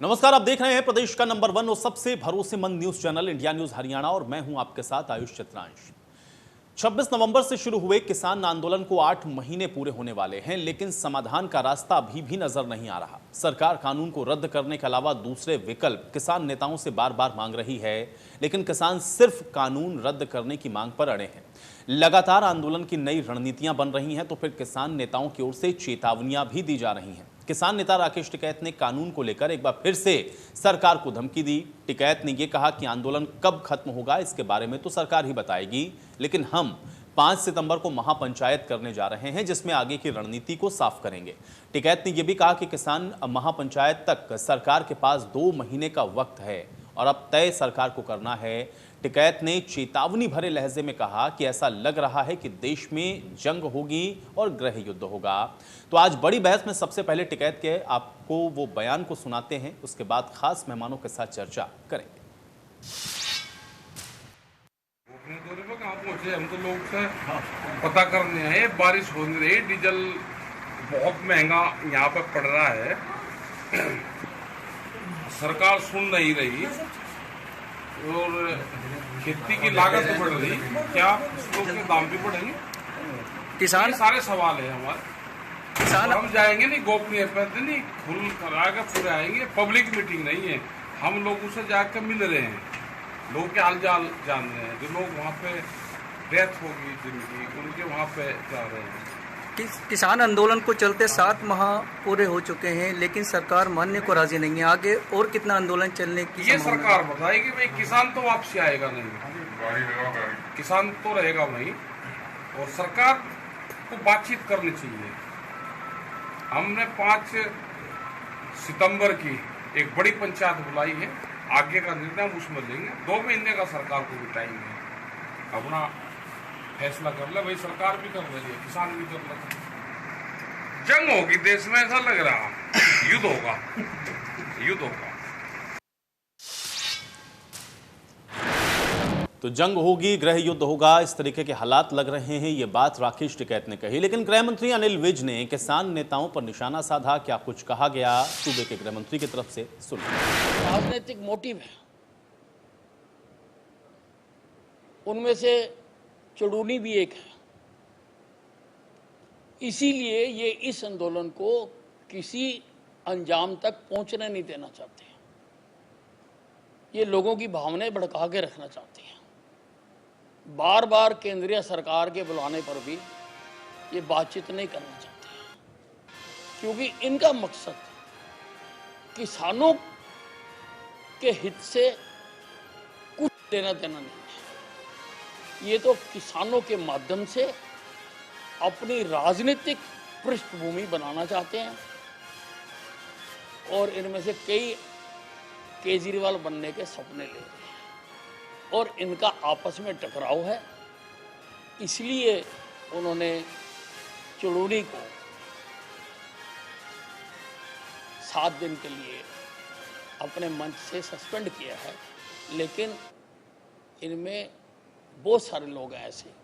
नमस्कार, आप देख रहे हैं प्रदेश का नंबर 1 और सबसे भरोसेमंद news channel India news Haryana और मैं हूं आपके साथ आयुष चित्रांश। 26 नवंबर से शुरू हुए किसान आंदोलन को 8 महीने पूरे होने वाले हैं, लेकिन समाधान का रास्ता अभी भी नजर नहीं आ रहा। सरकार कानून को रद्द करने के अलावा दूसरे विकल्प किसान नेताओं से बार बार मांग रही है, लेकिन किसान सिर्फ कानून रद्द करने की मांग पर अड़े हैं। लगातार आंदोलन की नई रणनीतियां बन रही हैं, तो फिर किसान नेताओं की ओर से चेतावनियां भी दी जा रही हैं। किसान नेता राकेश टिकैत ने कानून को लेकर एक बार फिर से सरकार को धमकी दी। टिकैत ने यह कहा कि आंदोलन कब खत्म होगा इसके बारे में तो सरकार ही बताएगी, लेकिन हम 5 सितंबर को महापंचायत करने जा रहे हैं, जिसमें आगे की रणनीति को साफ करेंगे। टिकैत ने यह भी कहा कि किसान महापंचायत तक सरकार के पास 2 महीने का वक्त है और अब तय सरकार को करना है। टिकैत ने चेतावनी भरे लहजे में कहा कि ऐसा लग रहा है कि देश में जंग होगी और गृह युद्ध होगा। तो आज बड़ी बहस में सबसे पहले टिकैत के आपको वो बयान को सुनाते हैं, उसके बाद खास मेहमानों के साथ चर्चा करेंगे। दौरे पर कहाँ पहुंचे हम तो लोग से पता करने आए। बारिश हो नहीं रही, डीजल बहुत महंगा यहाँ पर पड़ रहा है, सरकार सुन नहीं रही और खेती की लागत तो बढ़ रही, क्या फसलों के दाम भी बढ़ेंगे। किसान सारे सवाल है हमारे। किसान हम जाएंगे नहीं गोपनीय पर नहीं, खुल करा के पूरे आएंगे। पब्लिक मीटिंग नहीं है, हम लोगों से जाकर मिल रहे हैं, लोग के हाल चाल जान रहे हैं। जो लोग वहाँ पे डेथ होगी जिनकी, उनके वहाँ पे जा रहे हैं। किसान आंदोलन को चलते 7 माह पूरे हो चुके हैं, लेकिन सरकार मानने को राजी नहीं है। आगे और कितना आंदोलन चलने की ये सरकार बताएगी। भाई किसान तो वापसी आएगा नहीं, किसान तो रहेगा नहीं, और सरकार को बातचीत करनी चाहिए। हमने 5 सितंबर की एक बड़ी पंचायत बुलाई है, आगे का निर्णय हम उसमें लेंगे। 2 महीने का सरकार को भी टाइम है, अपना फैसला कर ले। भाई सरकार भी कर रही है, किसान भी कर रहे हैं। जंग होगी देश में, ऐसा लग रहा, युद्ध होगा, युद्ध होगा। तो जंग होगी, गृह युद्ध होगा, इस तरीके के हालात लग रहे हैं। ये बात राकेश टिकैत ने कही, लेकिन गृह मंत्री अनिल विज ने किसान नेताओं पर निशाना साधा। क्या कुछ कहा गया सूबे के गृह मंत्री की तरफ से, सुनिए। राजनीतिक मोटिव है, उनमें से चुड़ूनी भी एक है। इसीलिए ये इस आंदोलन को किसी अंजाम तक पहुंचने नहीं देना चाहते हैं। ये लोगों की भावनाएं भड़का के रखना चाहते हैं। बार बार केंद्रीय सरकार के बुलाने पर भी ये बातचीत नहीं करना चाहते हैं, क्योंकि इनका मकसद किसानों के हित से कुछ लेना देना नहीं है। ये तो किसानों के माध्यम से अपनी राजनीतिक पृष्ठभूमि बनाना चाहते हैं, और इनमें से कई केजरीवाल बनने के सपने ले रहे हैं, और इनका आपस में टकराव है। इसलिए उन्होंने चुड़ूनी को 7 दिन के लिए अपने मंच से सस्पेंड किया है, लेकिन इनमें बहुत सारे लोग हैं ऐसे।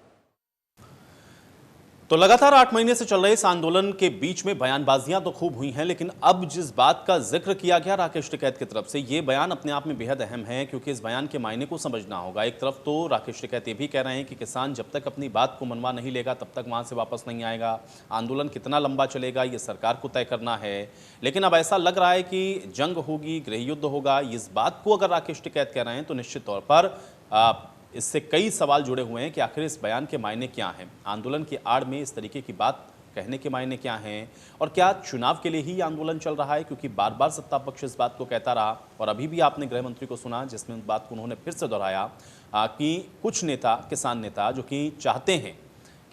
तो लगातार 8 महीने से चल रहे इस आंदोलन के बीच में बयानबाजियां तो खूब हुई हैं, लेकिन अब जिस बात का जिक्र किया गया राकेश टिकैत की तरफ से, ये बयान अपने आप में बेहद अहम है, क्योंकि इस बयान के मायने को समझना होगा। एक तरफ तो राकेश टिकैत ये भी कह रहे हैं कि किसान जब तक अपनी बात को मनवा नहीं लेगा तब तक वहां से वापस नहीं आएगा। आंदोलन कितना लंबा चलेगा ये सरकार को तय करना है, लेकिन अब ऐसा लग रहा है कि जंग होगी, गृह युद्ध होगा। इस बात को अगर राकेश टिकैत कह रहे हैं तो निश्चित तौर पर इससे कई सवाल जुड़े हुए हैं कि आखिर इस बयान के मायने क्या हैं, आंदोलन की आड़ में इस तरीके की बात कहने के मायने क्या हैं, और क्या चुनाव के लिए ही आंदोलन चल रहा है, क्योंकि बार बार सत्ता पक्ष इस बात को कहता रहा। और अभी भी आपने गृह मंत्री को सुना, जिसमें उस बात को उन्होंने फिर से दोहराया कि कुछ नेता, किसान नेता, जो कि चाहते हैं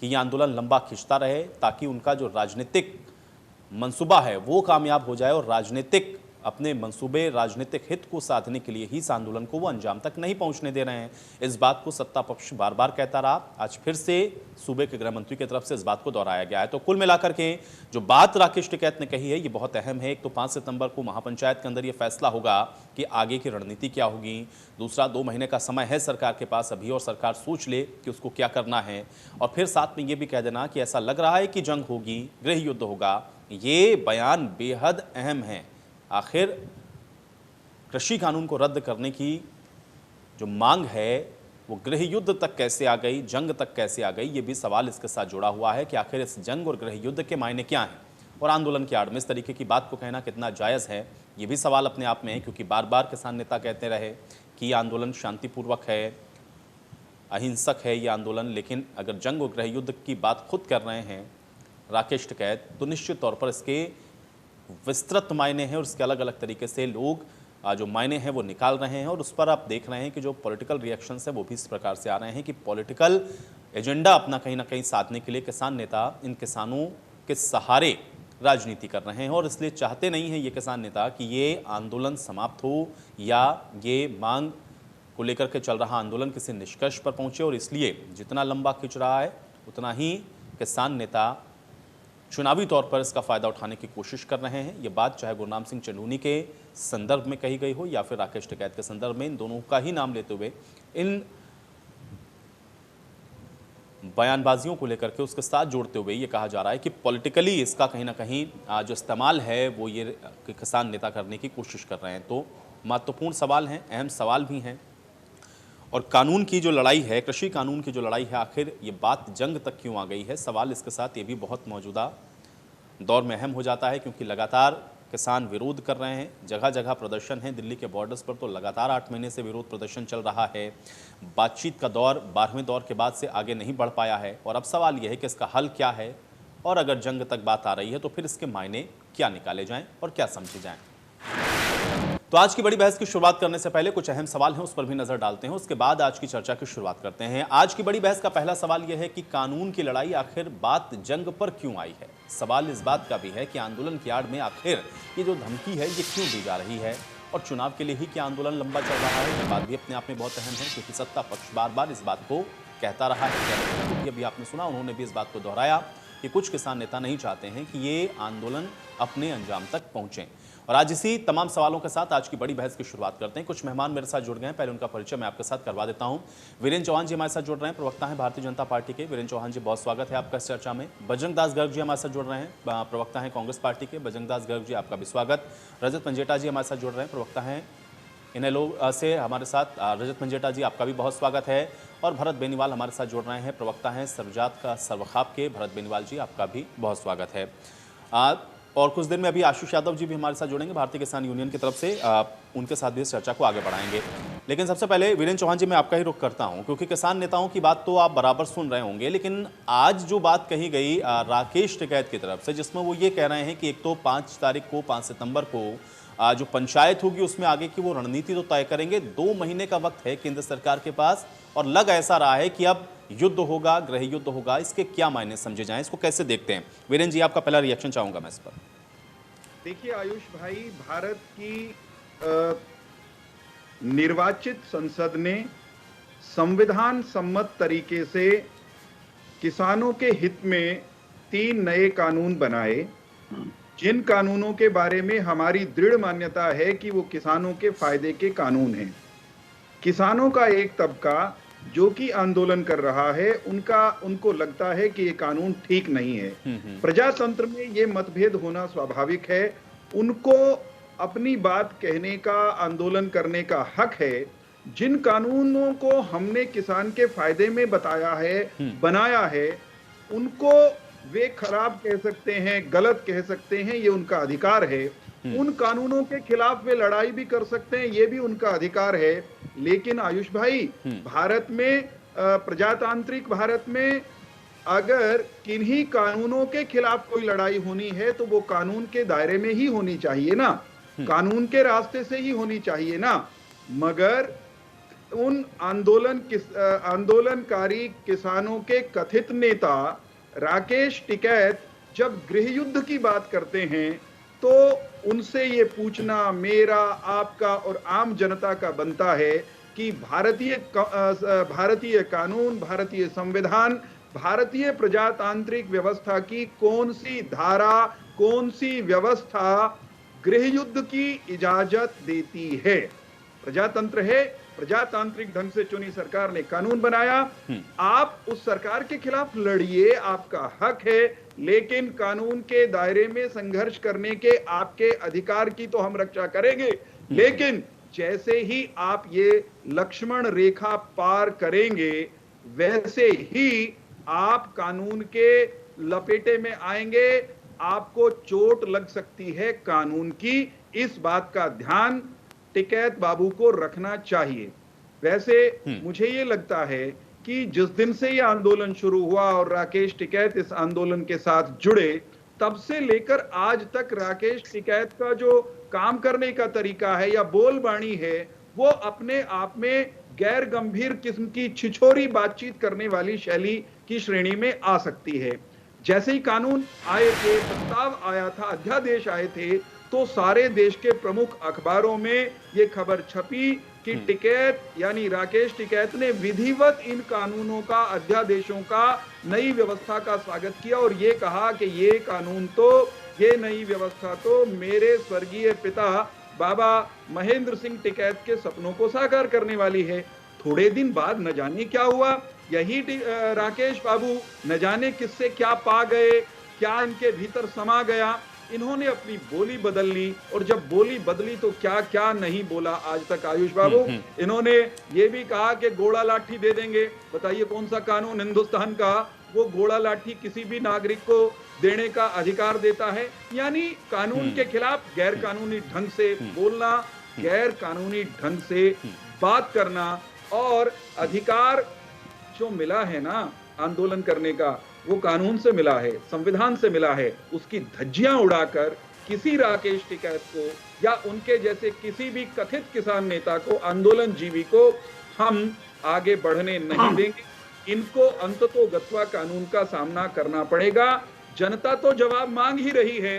कि ये आंदोलन लंबा खिंचता रहे ताकि उनका जो राजनीतिक मंसूबा है वो कामयाब हो जाए, और राजनीतिक अपने मंसूबे, राजनीतिक हित को साधने के लिए ही इस आंदोलन को वो अंजाम तक नहीं पहुंचने दे रहे हैं। इस बात को सत्ता पक्ष बार बार कहता रहा। आज फिर से सूबे के गृह मंत्री की तरफ से इस बात को दोहराया गया है। तो कुल मिलाकर के जो बात राकेश टिकैत ने कही है ये बहुत अहम है। एक तो 5 सितंबर को महापंचायत के अंदर ये फैसला होगा कि आगे की रणनीति क्या होगी। दूसरा, 2 महीने का समय है सरकार के पास अभी, और सरकार सोच ले कि उसको क्या करना है। और फिर साथ में ये भी कह देना कि ऐसा लग रहा है कि जंग होगी, गृह युद्ध होगा। ये बयान बेहद अहम है। आखिर कृषि कानून को रद्द करने की जो मांग है वो गृह युद्ध तक कैसे आ गई, जंग तक कैसे आ गई, ये भी सवाल इसके साथ जुड़ा हुआ है कि आखिर इस जंग और गृह युद्ध के मायने क्या हैं और आंदोलन की आड़ में इस तरीके की बात को कहना कितना जायज़ है, ये भी सवाल अपने आप में है। क्योंकि बार बार किसान नेता कहते रहे कि ये आंदोलन शांतिपूर्वक है, अहिंसक है ये आंदोलन, लेकिन अगर जंग और गृह युद्ध की बात खुद कर रहे हैं राकेश टिकैत, तो निश्चित तौर पर इसके विस्तृत मायने हैं और इसके अलग अलग तरीके से लोग जो मायने हैं वो निकाल रहे हैं। और उस पर आप देख रहे हैं कि जो पॉलिटिकल रिएक्शंस है वो भी इस प्रकार से आ रहे हैं कि पॉलिटिकल एजेंडा अपना कहीं ना कहीं साधने के लिए किसान नेता इन किसानों के सहारे राजनीति कर रहे हैं और इसलिए चाहते नहीं हैं ये किसान नेता कि ये आंदोलन समाप्त हो या ये मांग को लेकर के चल रहा आंदोलन किसी निष्कर्ष पर पहुंचे। और इसलिए जितना लंबा खिंच रहा है उतना ही किसान नेता चुनावी तौर पर इसका फ़ायदा उठाने की कोशिश कर रहे हैं। ये बात चाहे गुरनाम सिंह चंदूनी के संदर्भ में कही गई हो या फिर राकेश टिकैत के संदर्भ में, इन दोनों का ही नाम लेते हुए इन बयानबाजियों को लेकर के उसके साथ जोड़ते हुए ये कहा जा रहा है कि पॉलिटिकली इसका कहीं ना कहीं जो इस्तेमाल है वो ये किसान नेता करने की कोशिश कर रहे हैं। तो महत्वपूर्ण सवाल हैं, अहम सवाल भी हैं। और कानून की जो लड़ाई है, कृषि कानून की जो लड़ाई है, आखिर ये बात जंग तक क्यों आ गई है, सवाल इसके साथ ये भी बहुत मौजूदा दौर में अहम हो जाता है। क्योंकि लगातार किसान विरोध कर रहे हैं, जगह जगह प्रदर्शन है। दिल्ली के बॉर्डर्स पर तो लगातार 8 महीने से विरोध प्रदर्शन चल रहा है। बातचीत का दौर 12वें दौर के बाद से आगे नहीं बढ़ पाया है। और अब सवाल यह है कि इसका हल क्या है और अगर जंग तक बात आ रही है तो फिर इसके मायने क्या निकाले जाएं और क्या समझे जाएं। तो आज की बड़ी बहस की शुरुआत करने से पहले कुछ अहम सवाल हैं, उस पर भी नजर डालते हैं, उसके बाद आज की चर्चा की शुरुआत करते हैं। आज की बड़ी बहस का पहला सवाल यह है कि कानून की लड़ाई आखिर बात जंग पर क्यों आई है। सवाल इस बात का भी है कि आंदोलन की आड़ में आखिर ये जो धमकी है ये क्यों दी जा रही है और चुनाव के लिए ही क्या आंदोलन लंबा चल रहा है। ये बात भी अपने आप में बहुत अहम है क्योंकि सत्ता पक्ष बार बार इस बात को कहता रहा है। अभी आपने सुना, उन्होंने भी इस बात को दोहराया कि कुछ किसान नेता नहीं चाहते हैं कि ये आंदोलन अपने अंजाम तक पहुंचे। और आज इसी तमाम सवालों के साथ आज की बड़ी बहस की शुरुआत करते हैं। कुछ मेहमान मेरे साथ जुड़ गए हैं, पहले उनका परिचय मैं आपके साथ करवा देता हूं। वीरेंद्र चौहान जी हमारे साथ जुड़ रहे हैं, प्रवक्ता हैं भारतीय जनता पार्टी के। वीरेंद्र चौहान जी, बहुत स्वागत है आपका इस चर्चा में। बजरंग दास गर्ग जी हमारे साथ जुड़ रहे हैं, प्रवक्ता हैं कांग्रेस पार्टी के। बजरंग दास गर्ग जी, आपका भी स्वागत। रजत पंजेटा जी हमारे साथ जुड़ रहे हैं, प्रवक्ता हैं इनेलो से हमारे साथ। रजत पंजेटा जी, आपका भी बहुत स्वागत है। और भरत बेनीवाल हमारे साथ जुड़ रहे हैं, प्रवक्ता हैं सरजात का सर्वखाप के। भरत बेनीवाल जी, आपका भी बहुत स्वागत है। और कुछ देर में अभी आशीष यादव जी भी हमारे साथ जुड़ेंगे भारतीय किसान यूनियन की तरफ से, उनके साथ भी इस चर्चा को आगे बढ़ाएंगे। लेकिन सबसे पहले वीरेंद्र चौहान जी, मैं आपका ही रुख करता हूं क्योंकि किसान नेताओं की बात तो आप बराबर सुन रहे होंगे, लेकिन आज जो बात कही गई राकेश टिकैत की तरफ से, जिसमें वो ये कह रहे हैं कि एक तो 5 तारीख को 5 सितंबर को जो पंचायत होगी उसमें आगे की वो रणनीति तो तय करेंगे। 2 महीने का वक्त है केंद्र सरकार के पास और लग ऐसा रहा है कि अब युद्ध होगा, गृह युद्ध होगा। इसके क्या मायने समझे जाएं, इसको कैसे देखते हैं? वीरेंद्र जी, आपका पहला रिएक्शन चाहूंगा मैं इस पर। देखिए आयुष भाई, भारत की निर्वाचित संसद ने संविधान सम्मत तरीके से किसानों के हित में 3 नए कानून बनाए, जिन कानूनों के बारे में हमारी दृढ़ मान्यता है कि वो किसानों के फायदे के कानून हैं। किसानों का एक तबका जो कि आंदोलन कर रहा है, उनको लगता है कि ये कानून ठीक नहीं है। प्रजातंत्र में ये मतभेद होना स्वाभाविक है। उनको अपनी बात कहने का, आंदोलन करने का हक है। जिन कानूनों को हमने किसान के फायदे में बताया है, बनाया है, उनको वे खराब कह सकते हैं, गलत कह सकते हैं, ये उनका अधिकार है। उन कानूनों के खिलाफ वे लड़ाई भी कर सकते हैं, ये भी उनका अधिकार है। लेकिन आयुष भाई, भारत में, प्रजातांत्रिक भारत में अगर किन्हीं कानूनों के खिलाफ कोई लड़ाई होनी है तो वो कानून के दायरे में ही होनी चाहिए ना, कानून के रास्ते से ही होनी चाहिए ना। मगर उन आंदोलनकारी किसानों के कथित नेता राकेश टिकैत जब गृह युद्ध की बात करते हैं तो उनसे ये पूछना मेरा, आपका और आम जनता का बनता है कि भारतीय कानून, भारतीय संविधान, भारतीय प्रजातांत्रिक व्यवस्था की कौन सी धारा, कौन सी व्यवस्था गृह युद्ध की इजाजत देती है। प्रजातंत्र है, प्रजातांत्रिक ढंग से चुनी सरकार ने कानून बनाया। आप उस सरकार के खिलाफ लड़िए, आपका हक है, लेकिन कानून के दायरे में संघर्ष करने के आपके अधिकार की तो हम रक्षा करेंगे। लेकिन जैसे ही आप ये लक्ष्मण रेखा पार करेंगे वैसे ही आप कानून के लपेटे में आएंगे, आपको चोट लग सकती है कानून की। इस बात का ध्यान टिकैत बाबू को रखना चाहिए। वैसे मुझे ये लगता है कि जिस दिन से ये आंदोलन शुरू हुआ और राकेश टिकैत इस आंदोलन के साथ जुड़े, तब से लेकर आज तक राकेश टिकैत का जो काम करने का तरीका है या बोलबाणी है, वो अपने आप में गैर गंभीर किस्म की छिछोरी बातचीत करने वाली शैली की श्रेणी में आ सकती है। जैसे ही कानून आए थे, प्रस्ताव आया था, अध्यादेश आए थे, तो सारे देश के प्रमुख अखबारों में ये खबर छपी कि टिकैत यानी राकेश टिकैत ने विधिवत इन कानूनों का, अध्यादेशों का, नई व्यवस्था का स्वागत किया और ये कहा कि ये कानून तो, ये नई व्यवस्था तो मेरे स्वर्गीय पिता बाबा महेंद्र सिंह टिकैत के सपनों को साकार करने वाली है। थोड़े दिन बाद न जाने क्या हुआ, यही राकेश बाबू न जाने किससे क्या पा गए, क्या इनके भीतर समा गया, इन्होंने अपनी बोली बदल ली। और जब बोली बदली तो क्या क्या नहीं बोला आज तक आयुष बाबू। इन्होंने ये भी कहा कि घोड़ा लाठी दे देंगे। बताइए कौन सा कानून हिंदुस्तान का वो घोड़ा लाठी किसी भी नागरिक को देने का अधिकार देता है? यानी कानून के खिलाफ गैर कानूनी ढंग से बोलना, गैर कानूनी ढंग से बात करना, और अधिकार जो मिला है ना आंदोलन करने का, वो कानून से मिला है, संविधान से मिला है। उसकी धज्जियां उड़ाकर किसी राकेश टिकैत को या उनके जैसे किसी भी कथित किसान नेता को, आंदोलन जीवी को हम आगे बढ़ने नहीं देंगे। इनको अंततोगत्वा कानून का सामना करना पड़ेगा। जनता तो जवाब मांग ही रही है।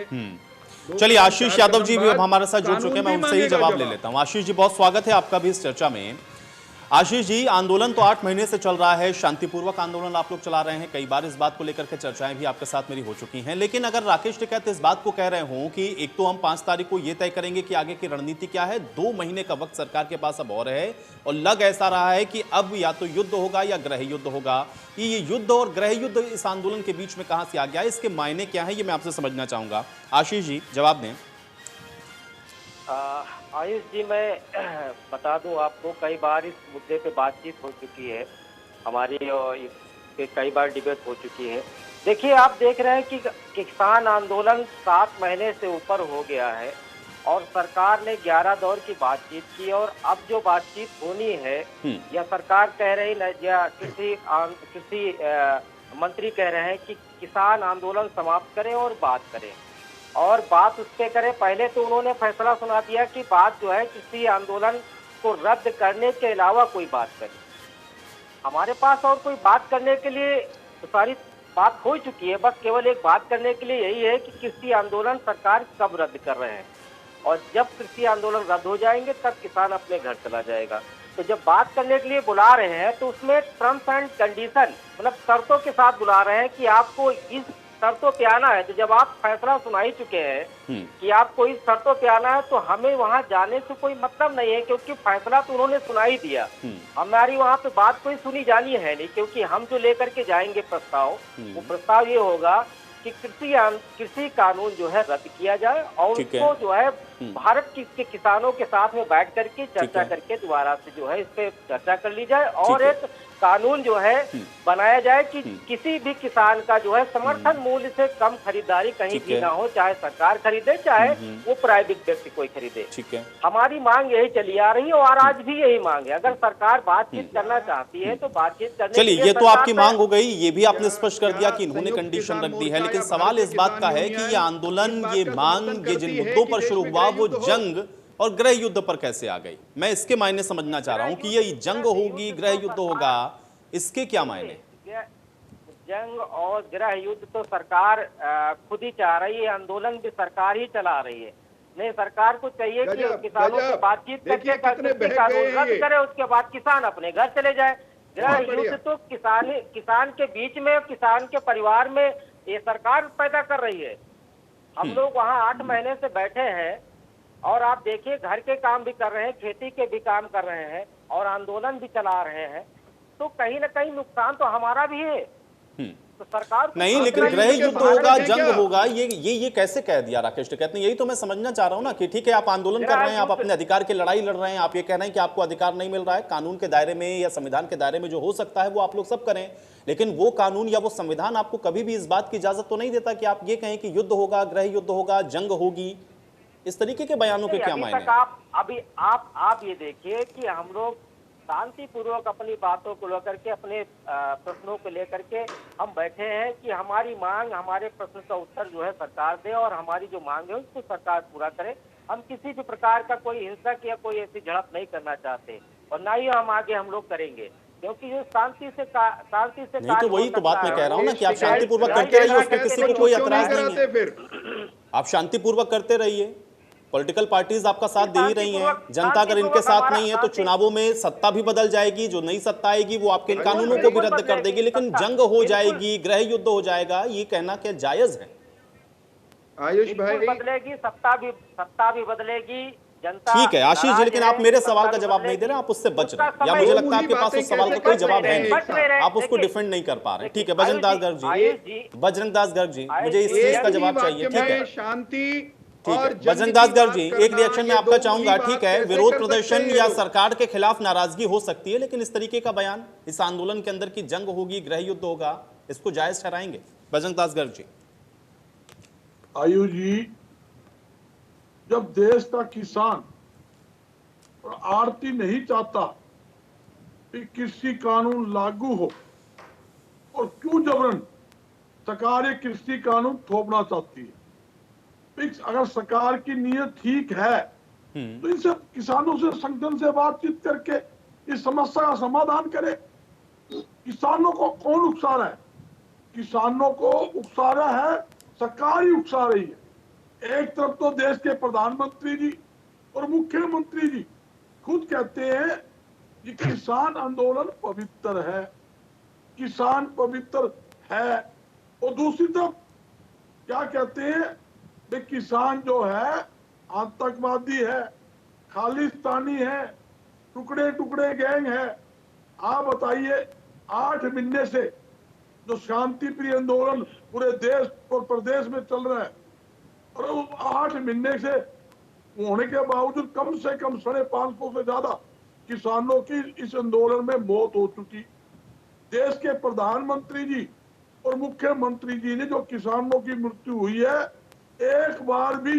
चलिए, आशीष यादव जी भी अब हमारे साथ जुड़ चुके हैं, मैं उनसे ही जवाब ले लेता हूं। आशीष जी, बहुत स्वागत है आपका भी इस चर्चा में। आशीष जी, आंदोलन तो 8 महीने से चल रहा है, शांतिपूर्वक आंदोलन आप लोग चला रहे हैं, कई बार इस बात को लेकर के चर्चाएं भी आपके साथ मेरी हो चुकी हैं, लेकिन अगर राकेश टिकैत इस बात को कह रहे हों कि एक तो हम 5 तारीख को ये तय करेंगे कि आगे की रणनीति क्या है, 2 महीने का वक्त सरकार के पास अब और है, और लग ऐसा रहा है कि अब या तो युद्ध होगा या गृह युद्ध होगा, ये युद्ध और गृह युद्ध इस आंदोलन के बीच में कहां से आ गया, इसके मायने क्या है, ये मैं आपसे समझना चाहूंगा। आशीष जी जवाब दें। आयुष जी, मैं बता दूं आपको, कई बार इस मुद्दे पे बातचीत हो चुकी है हमारी, और इस पे कई बार डिबेट हो चुकी है। देखिए, आप देख रहे हैं कि किसान आंदोलन 7 महीने से ऊपर हो गया है और सरकार ने 11 दौर की बातचीत की, और अब जो बातचीत होनी है या सरकार कह रही न, या कृषि मंत्री कह रहे हैं कि किसान आंदोलन समाप्त करें और बात करें, और बात उस पे करें। पहले तो उन्होंने फैसला सुना दिया कि बात जो है किसी आंदोलन को रद्द करने के अलावा कोई बात करें। हमारे पास और कोई बात करने के लिए तो सारी बात हो चुकी है, बस केवल एक बात करने के लिए यही है कि कृषि आंदोलन सरकार कब रद्द कर रहे हैं, और जब कृषि आंदोलन रद्द हो जाएंगे तब किसान अपने घर चला जाएगा। तो जब बात करने के लिए बुला रहे हैं तो उसमें टर्म्स एंड कंडीशन, मतलब शर्तों के साथ बुला रहे हैं कि आपको इस शर्तों पे आना है। तो जब आप फैसला सुना ही चुके हैं कि आपको इस शर्तों पे आना है, तो हमें वहां जाने से कोई मतलब नहीं है, क्योंकि फैसला तो उन्होंने सुना ही दिया। हमारी वहां पे बात कोई सुनी जानी है नहीं, क्योंकि हम जो लेकर के जाएंगे प्रस्ताव, वो प्रस्ताव ये होगा कि कृषि कानून जो है रद्द किया जाए, और उसको जो है भारत के किसानों के साथ में बैठ करके चर्चा करके दोबारा से जो है इस पे चर्चा कर ली जाए, और एक कानून जो है बनाया जाए कि किसी भी किसान का जो है समर्थन मूल्य से कम खरीदारी कहीं भी ना हो, चाहे सरकार खरीदे चाहे वो प्राइवेट व्यक्ति कोई खरीदे। ठीक है, हमारी मांग यही चली आ रही है और आज भी यही मांग है। अगर सरकार बातचीत करना चाहती है तो बातचीत करने। चलिए, ये तो आपकी मांग हो गई, ये भी आपने स्पष्ट कर दिया कि इन्होंने कंडीशन रख दी है, लेकिन सवाल इस बात का है कि ये आंदोलन, ये मांग, ये जिन मुद्दों पर शुरू हुआ वो जंग और गृह युद्ध पर कैसे आ गई? मैं इसके मायने समझना चाह रहा हूं कि ये जंग होगी, गृह युद्ध होगा, इसके क्या मायने? जंग और गृह युद्ध तो सरकार खुद ही चाह रही है, आंदोलन भी सरकार ही चला रही है। नहीं, सरकार को चाहिए कि किसानों से बातचीत करके कानून रद्द करे, उसके बाद किसान अपने घर चले जाए। गृह युद्ध तो किसान के बीच में, किसान के परिवार में ये सरकार पैदा कर रही है। हम लोग वहाँ 8 महीने से बैठे हैं, और आप देखिए घर के काम भी कर रहे हैं, खेती के भी काम कर रहे हैं, और आंदोलन भी चला रहे हैं, तो कहीं ना कहीं नुकसान तो हमारा भी है। तो सरकार को नहीं, लेकिन आंकड़े गृह इनके युद्ध बाहर होगा, हैं जंग क्या? होगा, ये कैसे कह दिया राकेश टिकैत ने? यही तो मैं समझना चाह रहा हूँ ना कि ठीक है आप आंदोलन कर रहे हैं, आप अपने अधिकार की लड़ाई लड़ रहे हैं, आप ये कह रहे हैं कि आपको अधिकार नहीं मिल रहा है, कानून के दायरे में या संविधान के दायरे में जो हो सकता है वो आप लोग सब करें, लेकिन वो कानून या वो संविधान आपको कभी भी इस बात की इजाजत तो नहीं देता कि आप ये कहें कि युद्ध होगा, गृह युद्ध होगा, जंग होगी। इस तरीके के बयानों के क्या अभी मायने तक आप ये देखिए कि हम लोग शांतिपूर्वक अपनी बातों को लेकर के, अपने प्रश्नों को लेकर के हम बैठे हैं कि हमारी मांग, हमारे प्रश्न का उत्तर जो है सरकार दे और हमारी जो मांग है उसको सरकार पूरा करे। हम किसी भी प्रकार का कोई हिंसक या कोई ऐसी झड़प नहीं करना चाहते और ना ही हम आगे हम लोग करेंगे, क्योंकि जो शांति से नहीं, तो वही तो बात मैं कह रहा हूँ ना कि आप शांतिपूर्वक करते रहिए, उस पर किसी को कोई एतराज नहीं है, फिर आप शांतिपूर्वक करते रहिए। पॉलिटिकल पार्टीज आपका साथ दे ही रही हैं, जनता अगर इनके साथ नहीं है तो चुनावों में सत्ता भी बदल जाएगी, जो नई सत्ता आएगी वो आपके कानूनों को भी रद्द कर देगी, लेकिन जंग हो जाएगी, गृह युद्ध हो जाएगा, ये कहना क्या जायज है? आयुष भाई बदलेगी, सत्ता भी बदलेगी, जनता ठीक है आशीष जी, लेकिन आप मेरे सवाल का जवाब नहीं दे रहे, आप उससे बच रहे हैं, या मुझे लगता है आपके पास उस सवाल का कोई जवाब है नहीं, आप उसको डिफेंड नहीं कर पा रहे। ठीक है बजरंग दास गर्ग जी, बजरंग दास गर्ग जी, मुझे इस चीज का जवाब चाहिए। ठीक है, शांति ठीक और है बजरंग दास गर्ग जी, एक रिएक्शन में आपका चाहूंगा। ठीक है, विरोध प्रदर्शन या सरकार के खिलाफ नाराजगी हो सकती है, लेकिन इस तरीके का बयान इस आंदोलन के अंदर की जंग होगी, गृह युद्ध होगा, इसको जायज ठहराएंगे बजरंग दास गर्ग जी? आयु जी, जब देश का किसान और आड़ती नहीं चाहता कि कृषि कानून लागू हो, और क्यों जबरन सरकार ये कृषि कानून थोपना चाहती है? अगर सरकार की नीयत ठीक है तो इनसे किसानों से संगठन से बातचीत करके इस समस्या का समाधान करे। किसानों को कौन उकसा रहा है? किसानों को उकसा रहा है सरकार ही उकसा रही है। एक तरफ तो देश के प्रधानमंत्री जी और मुख्यमंत्री जी खुद कहते हैं कि किसान आंदोलन पवित्र है, किसान पवित्र है, और दूसरी तरफ क्या कहते हैं? किसान जो है आतंकवादी है, खालिस्तानी है, टुकड़े टुकड़े गैंग है। आप बताइए, 8 महीने से जो शांति प्रिय आंदोलन पूरे देश और प्रदेश में चल रहा है, और उस 8 महीने से होने के बावजूद कम से कम 550 से ज्यादा किसानों की इस आंदोलन में मौत हो चुकी। देश के प्रधानमंत्री जी और मुख्यमंत्री जी ने जो किसानों की मृत्यु हुई है, एक बार भी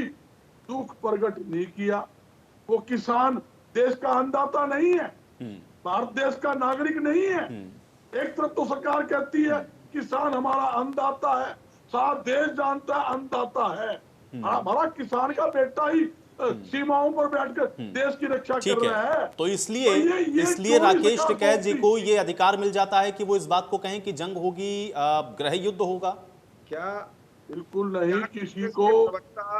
दुख प्रकट नहीं किया। वो किसान देश का अन्नदाता नहीं है, भारत देश का नागरिक नहीं है। एक तरफ तो सरकार कहती है किसान हमारा अन्नदाता है, सारा देश जानता है अन्नदाता है, हमारा किसान का बेटा ही सीमाओं पर बैठकर देश की रक्षा कर रहा है। तो इसलिए राकेश टिकैत जी को ये अधिकार मिल जाता है कि वो इस बात को कहें कि जंग होगी, गृह युद्ध होगा? क्या? बिल्कुल नहीं, किसी को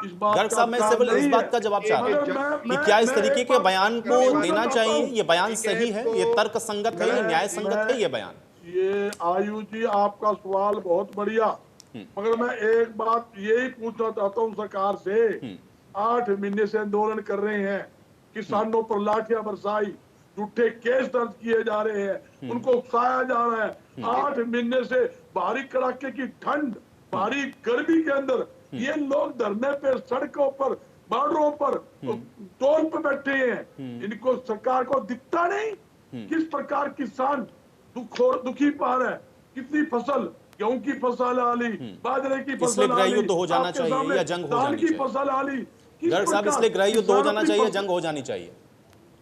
इस बात गर्ग साहब, मैं सिर्फ इस बात का जवाब चाह रहा हूं कि क्या इस तरीके के बयान को देना चाहिए? ये बयान सही है, ये तर्क संगत है, ये न्याय संगत है ये बयान? ये आयु जी, आपका सवाल बहुत बढ़िया, मगर मैं एक बात यही पूछना चाहता हूँ सरकार से। 8 महीने से आंदोलन कर रहे हैं, किसानों पर लाठियां बरसाई, झूठे केस दर्ज किए जा रहे हैं, उनको उकसाया जा रहा है। 8 महीने से भारी कड़ाके की ठंड, भारी गर्मी के अंदर ये लोग धरने पे, सड़कों पर, बॉर्डरों पर, टोल पर बैठे हैं। इनको सरकार को दिखता नहीं किस प्रकार किसान दुखी पा रहे हैं? कितनी फसल, गेहूं की फसल आली, बाजरे की फसल आली, गृह युद्ध हो जाना चाहिए या जंग हो जानी की फसल आली। गर्ग साहब, इसलिए गृह युद्ध हो जाना चाहिए, जंग हो जानी चाहिए,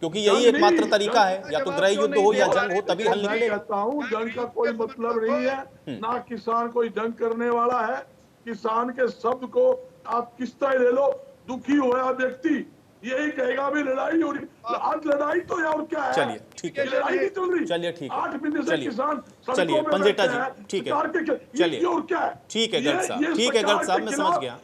क्योंकि यही एकमात्र तरीका है, या तो गृह युद्ध हो या जंग हो, तभी हल निकलेगा। कहता हूँ जंग का कोई मतलब नहीं है, ना किसान कोई जंग करने वाला है। किसान के शब्द को आप किस तरह ले लो, दुखी होया व्यक्ति यही कहेगा भी लड़ाई हो रही। आज लड़ाई तो है, और क्या है? चलिए ठीक है, लड़ाई नहीं चल रही। चलिए ठीक है, 8 महीने से किसान चलिए पंजेटा जी, ठीक है, चलिए और क्या है? ठीक है गर्ग साहब, ठीक है गर्ग साहब, मैं समझ गया,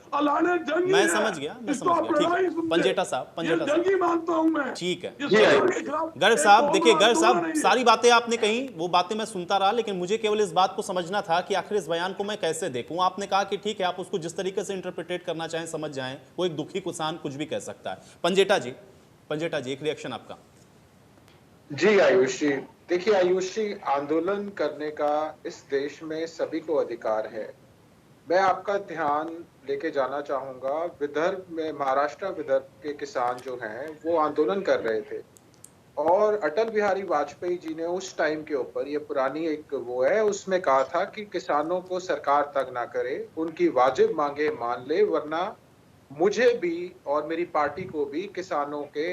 मैं समझ गया, ठीक है पंजेटा साहब, जंगी मानता हूं मैं। ठीक है गर्ग साहब, देखिए गर्ग साहब, सारी बातें आपने कही, वो बातें मैं सुनता रहा, लेकिन मुझे केवल इस बात को समझना था कि आखिर इस बयान को मैं कैसे देखूं। आपने कहा कि ठीक है, आप उसको जिस तरीके से इंटरप्रिटेट करना चाहें समझ जाएं, वो एक दुखी किसान कुछ भी कह सकता है। पंजेटा जी, एक रिएक्शन आपका। जी आयुष जी, देखिए आयुष जी, आंदोलन करने का इस देश में सभी को अधिकार है। मैं आपका ध्यान लेके जाना चाहूंगा, विदर्भ में, महाराष्ट्र विदर्भ के किसान जो हैं वो आंदोलन कर रहे थे और अटल बिहारी वाजपेयी जी ने उस टाइम के ऊपर, ये पुरानी एक वो है, उसमें कहा था कि किसानों को सरकार तंग ना करे, उनकी वाजिब मांगे मान ले, वरना मुझे भी और मेरी पार्टी को भी किसानों के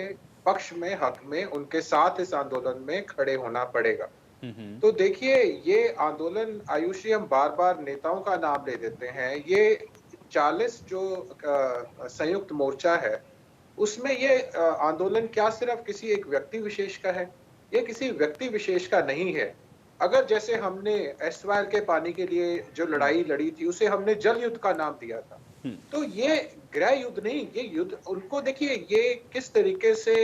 पक्ष में, हक में, उनके साथ इस आंदोलन में खड़े होना पड़ेगा। तो देखिए, ये आंदोलन आयुषी, हम बार बार नेताओं का नाम ले देते हैं, ये 40 जो संयुक्त मोर्चा है उसमें ये आंदोलन क्या सिर्फ किसी एक व्यक्ति विशेष का है? ये किसी व्यक्ति विशेष का नहीं है। अगर जैसे हमने एसवाल के पानी के लिए जो लड़ाई लड़ी थी उसे हमने जल युद्ध का नाम दिया था, तो ये गृह युद्ध नहीं, ये युद्ध, उनको देखिए ये किस तरीके से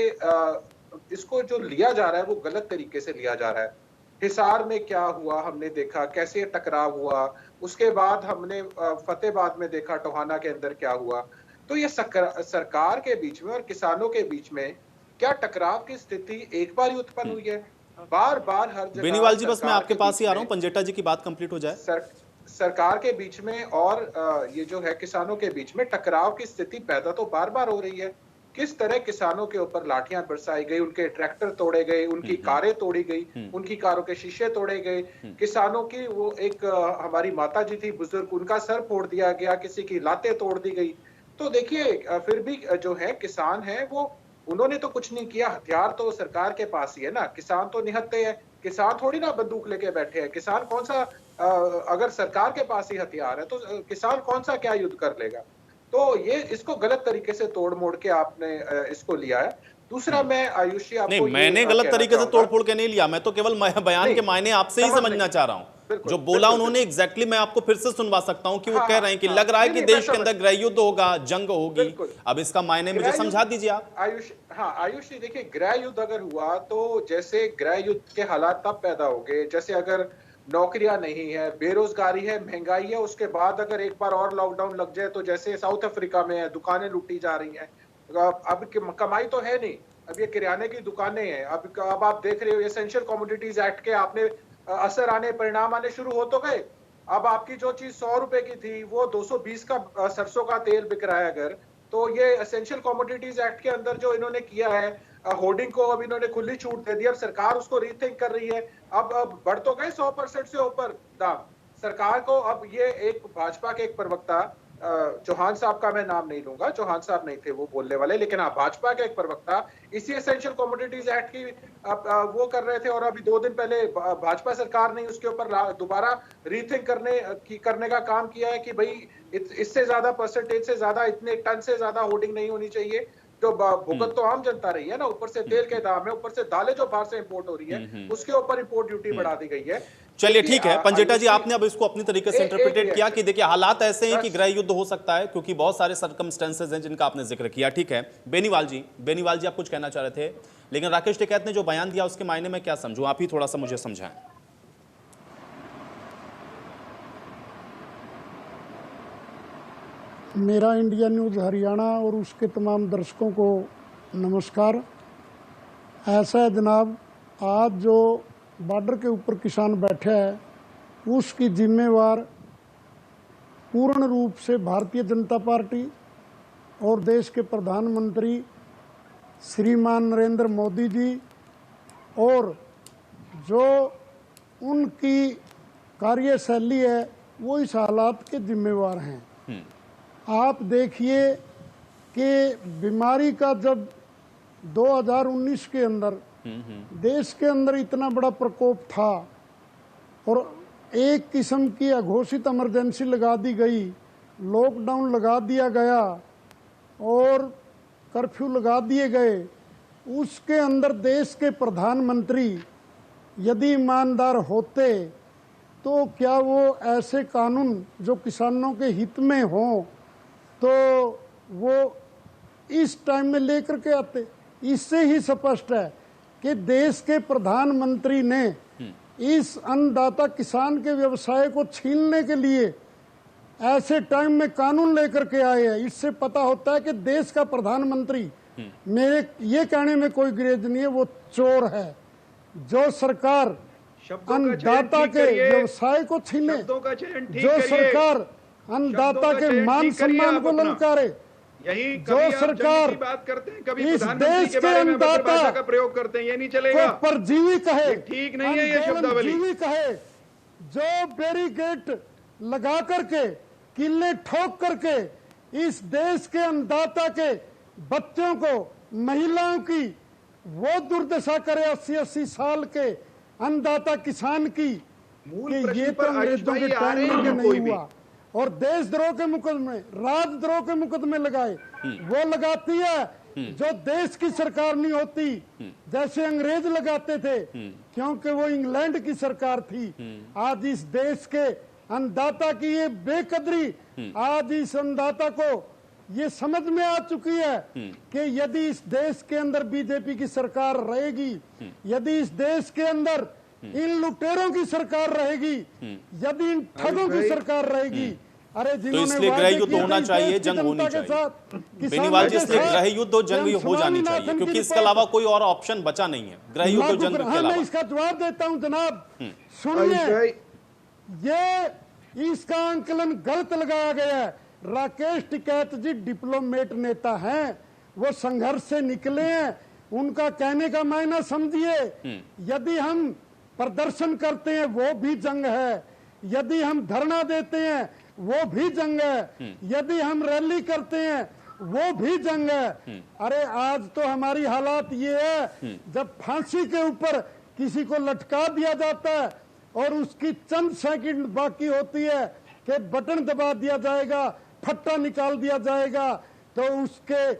इसको जो लिया जा रहा है वो गलत तरीके से लिया जा रहा है। हिसार में क्या हुआ हमने देखा, कैसे टकराव हुआ, उसके बाद हमने फतेहाबाद में देखा टोहाना के अंदर क्या हुआ। तो ये सरकार के बीच में और किसानों के बीच में क्या टकराव की स्थिति एक बार ही उत्पन्न हुई है? बार बार हर जगह। बेनीवाल जी, बस मैं आपके पास ही आ रहा हूं, पंजेटा जी की बात कंप्लीट हो जाए। सरकार के बीच में और ये जो है किसानों के बीच में टकराव की स्थिति पैदा तो बार बार हो रही है। किस तरह किसानों के ऊपर लाठियां बरसाई गई, उनके ट्रैक्टर तोड़े गए, उनकी कारें तोड़ी गई, उनकी कारों के शीशे तोड़े गए, किसानों की वो एक हमारी माता जी थी बुजुर्ग, उनका सर फोड़ दिया गया, किसी की लातें तोड़ दी गई। तो देखिए फिर भी जो है किसान है वो, उन्होंने तो कुछ नहीं किया, हथियार तो सरकार के पास ही है ना। किसान तो निहत्थे है, किसान थोड़ी ना बंदूक लेके बैठे हैं। किसान कौन सा, अगर सरकार के पास ही हथियार है तो किसान कौन सा क्या युद्ध कर लेगा? तो ये इसको गलत तरीके से तोड़ मोड़ के आपने इसको लिया है। दूसरा, मैं आयुषी आपको नहीं, मैंने गलत तरीके से तोड़ फोड़ के नहीं लिया, मैं तो केवल बयान के मायने आपसे ही समझना चाह रहा हूं। जो बोला उन्होंने एग्जैक्टली मैं आपको फिर से सुनवा सकता हूं कि वो कह रहे हैं कि लग रहा है कि देश के अंदर गृह युद्ध होगा, जंग होगी। अब इसका मायने मुझे समझा दीजिए आप। आयुष जी, देखिए गृह युद्ध अगर हुआ तो जैसे गृह युद्ध के हालात तब पैदा हो गए जैसे अगर नौकरियां नहीं है, बेरोजगारी है, महंगाई है, उसके बाद अगर एक बार और लॉकडाउन लग जाए तो जैसे साउथ अफ्रीका में है, दुकानें लूटी जा रही हैं। अब कमाई तो है नहीं, अब ये किराने की दुकानें हैं। अब आप देख रहे हो एसेंशियल कमोडिटीज एक्ट के आपने असर आने, परिणाम आने शुरू हो तो गए। अब आपकी जो चीज 100 रुपए की थी वो 220 का सरसों का तेल बिक रहा है अगर, तो ये एसेंशियल कमोडिटीज एक्ट के अंदर जो इन्होंने किया है, होर्डिंग को अब इन्होंने खुली छूट दे दी। अब सरकार उसको रीथिंक कर रही है। अब बढ़ तो गए 100% से ऊपर दाम सरकार को। अब ये एक भाजपा के एक प्रवक्ता, चौहान साहब का मैं नाम नहीं लूंगा, चौहान साहब नहीं थे वो बोलने वाले, लेकिन हाँ भाजपा के एक प्रवक्ता इसी एसेंशियल कमोडिटीज एक्ट की वो कर रहे थे। और अभी 2 दिन पहले भाजपा सरकार ने उसके ऊपर दोबारा रीथिंक करने का काम किया है कि भाई इससे ज्यादा परसेंटेज से ज्यादा, इतने टन से ज्यादा होर्डिंग नहीं होनी चाहिए। जो भुगत तो आम जनता रही है ना, ऊपर से तेल के दाम है, ऊपर से दालें जो बाहर से इंपोर्ट हो रही है उसके ऊपर इंपोर्ट ड्यूटी बढ़ा दी गई है। चलिए ठीक है पंजेटा जी, आपने अब इसको अपनी तरीके से इंटरप्रिटेट किया कि देखिए हालात ऐसे हैं कि गृह युद्ध हो सकता है क्योंकि बहुत सारे सर्कमस्टेंसेस हैं जिनका आपने जिक्र किया। ठीक है बेनीवाल जी आप कुछ कहना चाह रहे थे, लेकिन राकेश टिकैत ने जो बयान दिया उसके मायने में क्या समझूं, आप ही थोड़ा सा मुझे समझाएं। मेरा इंडिया न्यूज़ हरियाणा और उसके तमाम दर्शकों को नमस्कार। ऐसा है जनाब, आज जो बॉर्डर के ऊपर किसान बैठा है उसकी जिम्मेवार पूर्ण रूप से भारतीय जनता पार्टी और देश के प्रधानमंत्री श्रीमान नरेंद्र मोदी जी और जो उनकी कार्यशैली है वो इस हालात के जिम्मेवार हैं। आप देखिए कि बीमारी का जब 2019 के अंदर देश के अंदर इतना बड़ा प्रकोप था और एक किस्म की अघोषित इमरजेंसी लगा दी गई, लॉकडाउन लगा दिया गया और कर्फ्यू लगा दिए गए, उसके अंदर देश के प्रधानमंत्री यदि ईमानदार होते तो क्या वो ऐसे कानून जो किसानों के हित में हों तो वो इस टाइम में लेकर के आते। इससे ही स्पष्ट है कि देश के प्रधानमंत्री ने इस अन्नदाता किसान के व्यवसाय को छीनने के लिए ऐसे टाइम में कानून लेकर के आए हैं। इससे पता होता है कि देश का प्रधानमंत्री, मेरे ये कहने में कोई गिरेज नहीं है, वो चोर है। जो सरकार शब्दों का चयन अन्नदाता ठीक के करिए। व्यवसाय को छीने, शब्दों का चयन ठीक जो करिए। सरकार अन्नदाता शब्दों का के चयन मान ठीक करिए सम्मान आप को अपना। ललकारे, यही जो कभी आप सरकार जंग की बात करते हैं, कभी इस प्रधानमंत्री देश के के बारे में अभद्र अन्नदाता भाषा का प्रयोग करते हैं, ये नहीं को चलेगा। परजीवी कहे, ये ठीक नहीं है, ये शब्दावली। आंदोलनजीवी कहे, जो बैरिकेड लगा करके, किले ठोक करके इस देश के अन्नदाता के बच्चों को, महिलाओं की वो दुर्दशा करे 80-80 साल के अन्नदाता किसान की, मूल कि प्रश्न ये पर तो अंग्रेजों के आयुष भाई आ टाइम रहे में हैं नहीं कोई भी। हुआ। और देशद्रोह के मुकदमे, राजद्रोह के मुकदमे लगाए, वो लगाती है जो देश की सरकार नहीं होती, जैसे अंग्रेज लगाते थे, क्योंकि वो इंग्लैंड की सरकार थी। आज इस देश के अन्नदाता की ये बेकदरी, आज इस अन्नदाता को ये समझ में आ चुकी है कि यदि इस देश के अंदर बीजेपी की सरकार रहेगी, यदि इस देश के अंदर इन लुटेरों की सरकार रहेगी, यदि इन ठगों की सरकार रहेगी, अरे तो इसलिए गृह युद्ध होना चाहिए, जंग होनी चाहिए। बेनीवाल जी, इसलिए गृह युद्ध और जंग हो जानी चाहिए, क्योंकि इसके अलावा कोई और ऑप्शन बचा नहीं है, गृह युद्ध और जंग के मैं अलावा। इसका जवाब देता हूं जनाब, आयुष सुनिए, भाई, ये इसका आंकलन गलत लगाया गया है। राकेश टिकैत जी डिप्लोमेट नेता हैं, वो संघर्ष से निकले हैं, उनका कहने का मायना समझिए। यदि हम प्रदर्शन करते हैं वो भी जंग है, यदि हम धरना देते हैं वो भी जंग है, यदि हम रैली करते हैं वो भी जंग है। अरे आज तो हमारी हालात ये है, जब फांसी के ऊपर किसी को लटका दिया जाता है और उसकी चंद सेकंड बाकी होती है कि बटन दबा दिया जाएगा, फट्टा निकाल दिया जाएगा, तो उसके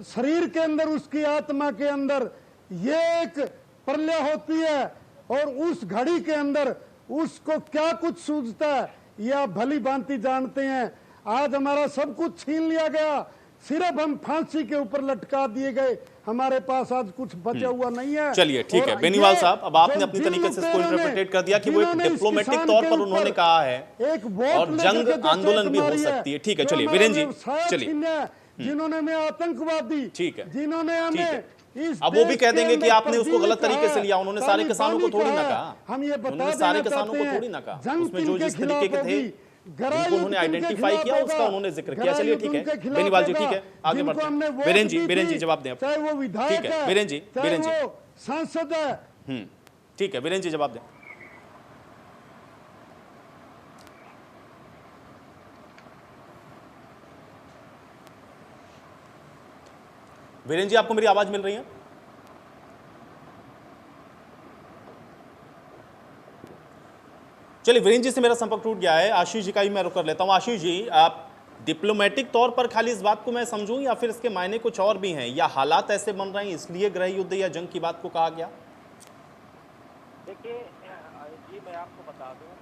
शरीर के अंदर, उसकी आत्मा के अंदर ये एक प्रलय होती है, और उस घड़ी के अंदर उसको क्या कुछ सूझता है ये आप भली भांति जानते हैं। आज हमारा सब कुछ छीन लिया गया, सिर्फ हम फांसी के ऊपर लटका दिए गए, हमारे पास आज कुछ बचा हुआ नहीं है। चलिए ठीक है बेनीवाल साहब, अब आपने अपनी तरीके से इसको इंटरप्रेट कर दिया कि वो एक डिप्लोमेटिक तौर पर उन्होंने कहा है और जंग आंदोलन भी हो सकती है। ठीक है, चलिए वीरेंद्र जी, चलिए, जिन्होंने हमें आतंकवादी, ठीक है, जिन्होंने हमें अब वो भी कह देंगे कि आपने उसको गलत तरीके से लिया, उन्होंने सारे किसानों को थोड़ी ना कहा, हम ये उन्होंने सारे किसानों को थोड़ी ना कहा, उसमें जो जिस तरीके के थे जिनको उन्होंने आइडेंटिफाई किया उसका उन्होंने जिक्र किया। चलिए ठीक है बेनीवाल जी, ठीक है आगे बढ़ते हैं। वीरेंद्र जी जवाब दें, चाहे वो विधायक ठीक है वीरेंद्र जी, सांसद है, ठीक है वीरेंद्र जी जवाब दें। वीरेंद्र जी, आपको मेरी आवाज मिल रही है? चलिए वीरेंद्र जी से मेरा संपर्क टूट गया है, आशीष जी का ही मैं रुक कर लेता हूं। आशीष जी, आप डिप्लोमेटिक तौर पर खाली इस बात को मैं समझूं या फिर इसके मायने कुछ और भी हैं, या हालात ऐसे बन रहे हैं इसलिए गृह युद्ध या जंग की बात को कहा गया? देखिए जी, मैं आपको बता दूं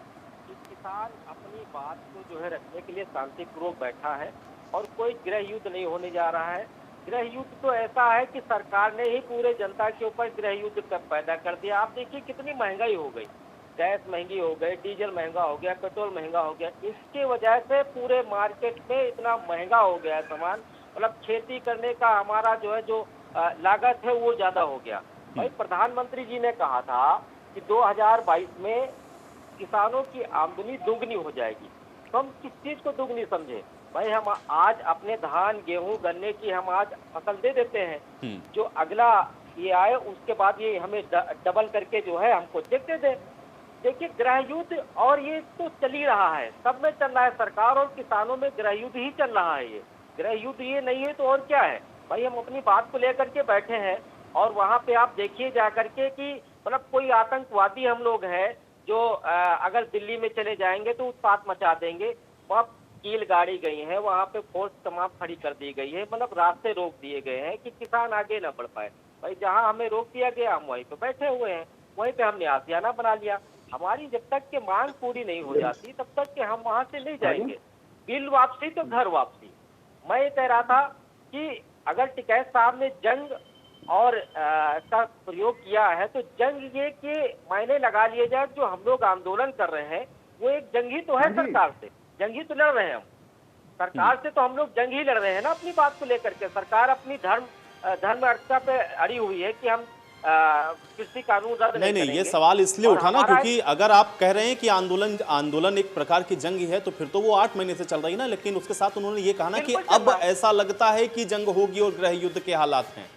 कि किसान अपनी बात को जो है रखने के लिए शांतिपूर्वक बैठा है और कोई गृह युद्ध नहीं होने जा रहा है। गृह युद्ध तो ऐसा है कि सरकार ने ही पूरे जनता के ऊपर गृह युद्ध पैदा कर दिया। आप देखिए कितनी महंगाई हो गई, गैस महंगी हो गई, डीजल महंगा हो गया, पेट्रोल महंगा हो गया। इसके वजह से पूरे मार्केट में इतना महंगा हो गया है सामान, मतलब खेती करने का हमारा जो है जो लागत है वो ज्यादा हो गया। भाई प्रधानमंत्री जी ने कहा था कि 2022 में किसानों की आमदनी दुगनी हो जाएगी, तो हम किस चीज को दुगनी समझे? भाई हम आज अपने धान गेहूं गन्ने की हम आज फसल दे देते हैं, जो अगला ये आए उसके बाद ये हमें डबल करके जो है हमको चेक दे दे। देखिए गृह युद्ध और ये तो चल ही रहा है, सब में चल रहा है, सरकार और किसानों में गृह युद्ध ही चल रहा है। ये गृह युद्ध ये नहीं है तो और क्या है? भाई हम अपनी बात को लेकर के बैठे हैं और वहाँ पे आप देखिए जा करके कि मतलब कोई आतंकवादी हम लोग हैं जो अगर दिल्ली में चले जाएंगे तो उत्पात मचा देंगे। वहाँ कील गाड़ी गई है, वहाँ पे फोर्स तमाम खड़ी कर दी गई है, मतलब रास्ते रोक दिए गए हैं कि किसान आगे ना बढ़ पाए। भाई जहाँ हमें रोक दिया गया हम वहीं पे बैठे हुए हैं, वहीं पे हमने आशियाना बना लिया। हमारी जब तक के मांग पूरी नहीं हो जाती तब तक के हम वहाँ से नहीं जाएंगे। बिल वापसी तो घर वापसी। मैं ये कह रहा था कि अगर टिकैत साहब ने जंग और का प्रयोग किया है तो जंग ये के मायने लगा लिए जाए, जो हम लोग आंदोलन कर रहे हैं वो एक जंग ही तो है, सरकार से जंग ही तो लड़ रहे हैं हम, सरकार से तो हम लोग जंग ही लड़ रहे हैं ना अपनी बात को लेकर के। सरकार अपनी धर्म अर्थता पे अड़ी हुई है कि हम कृषि कानून रद्द नहीं, ये करेंगे। सवाल इसलिए और उठा ना हमारा क्योंकि अगर आप कह रहे हैं कि आंदोलन एक प्रकार की जंग ही है तो फिर तो वो 8 महीने से चल रही ना, लेकिन उसके साथ उन्होंने ये कहा ना कि बिल्कुल चल अब रहा है। ऐसा लगता है कि जंग होगी और गृह युद्ध के हालात हैं।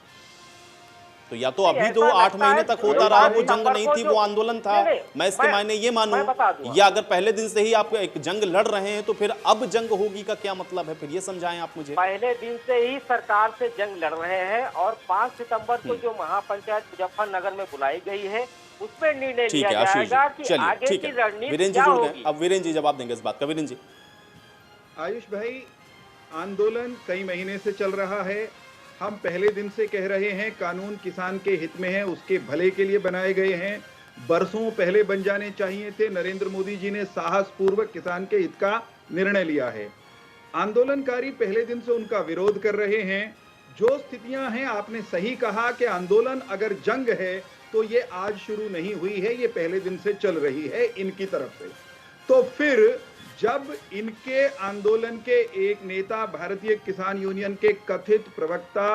तो या तो अभी ऐसा जो 8 लगता महीने है, तक होता जो रहा बात वो जंग दिसंबर नहीं को थी, जो- वो आंदोलन था। नहीं, मैं इसके मायने ये मानूं, मैं बता दूंगा। या अगर पहले दिन से ही आप एक जंग लड़ रहे हैं तो फिर अब जंग होगी का क्या मतलब है, फिर ये समझाएं आप मुझे। पहले दिन से ही सरकार से जंग लड़ रहे हैं और 5 सितंबर को जो महापंचायत मुजफ्फरनगर में बुलाई गई है उसमें निर्णय ठीक लिया है आशीष जाएगा जी, कि चलिए आगे ठीक की है। रणनीति वीरेंद्र क्या जी जुड़ गए, होगी। अब वीरेंद्र जी जवाब देंगे इस बात का। वीरेंद्र जी। आयुष भाई, आंदोलन कई महीने से चल रहा है। हम पहले दिन से कह रहे हैं कानून किसान के हित में है, उसके भले के लिए बनाए गए हैं। बरसों पहले बन जाने चाहिए थे। नरेंद्र मोदी जी ने साहसपूर्वक किसान के हित का निर्णय लिया है। आंदोलनकारी पहले दिन से उनका विरोध कर रहे हैं। जो स्थितियां हैं, आपने सही कहा कि आंदोलन अगर जंग है तो ये आज शुरू नहीं हुई है, ये पहले दिन से चल रही है इनकी तरफ से। तो फिर जब इनके आंदोलन के एक नेता, भारतीय किसान यूनियन के कथित प्रवक्ता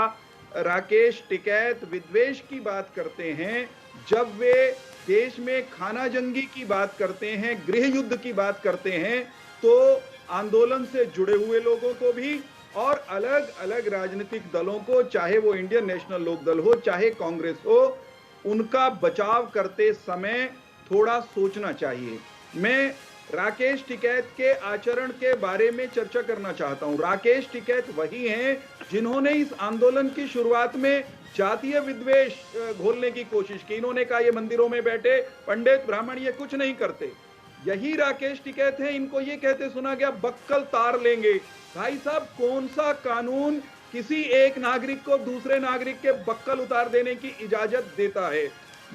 राकेश टिकैत विद्वेष की बात करते हैं, जब वे देश में खाना जंगी की बात करते हैं, गृह युद्ध की बात करते हैं, तो आंदोलन से जुड़े हुए लोगों को भी और अलग अलग राजनीतिक दलों को, चाहे वो इंडियन नेशनल लोकदल हो चाहे कांग्रेस हो, उनका बचाव करते समय थोड़ा सोचना चाहिए। मैं राकेश टिकैत के आचरण के बारे में चर्चा करना चाहता हूं। राकेश टिकैत वही हैं जिन्होंने इस आंदोलन की शुरुआत में जातीय विद्वेष घोलने की कोशिश की। इन्होंने कहा ये मंदिरों में बैठे पंडित ब्राह्मण ये कुछ नहीं करते। यही राकेश टिकैत हैं, इनको ये कहते सुना गया बक्कल तार लेंगे। भाई साहब, कौन सा कानून किसी एक नागरिक को दूसरे नागरिक के बक्कल उतार देने की इजाजत देता है?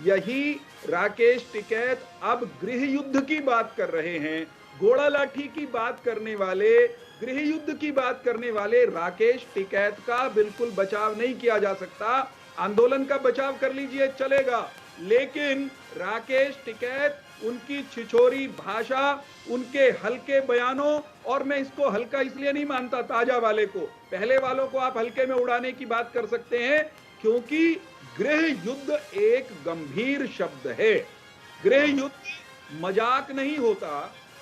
यही राकेश टिकैत अब गृह युद्ध की बात कर रहे हैं। घोड़ा लाठी की बात करने वाले, गृह युद्ध की बात करने वाले राकेश टिकैत का बिल्कुल बचाव नहीं किया जा सकता। आंदोलन का बचाव कर लीजिए, चलेगा, लेकिन राकेश टिकैत, उनकी छिछोरी भाषा, उनके हल्के बयानों, और मैं इसको हल्का इसलिए नहीं मानता ताजा वाले को, पहले वालों को आप हल्के में उड़ाने की बात कर सकते हैं, क्योंकि गृह युद्ध एक गंभीर शब्द है। गृह युद्ध मजाक नहीं होता।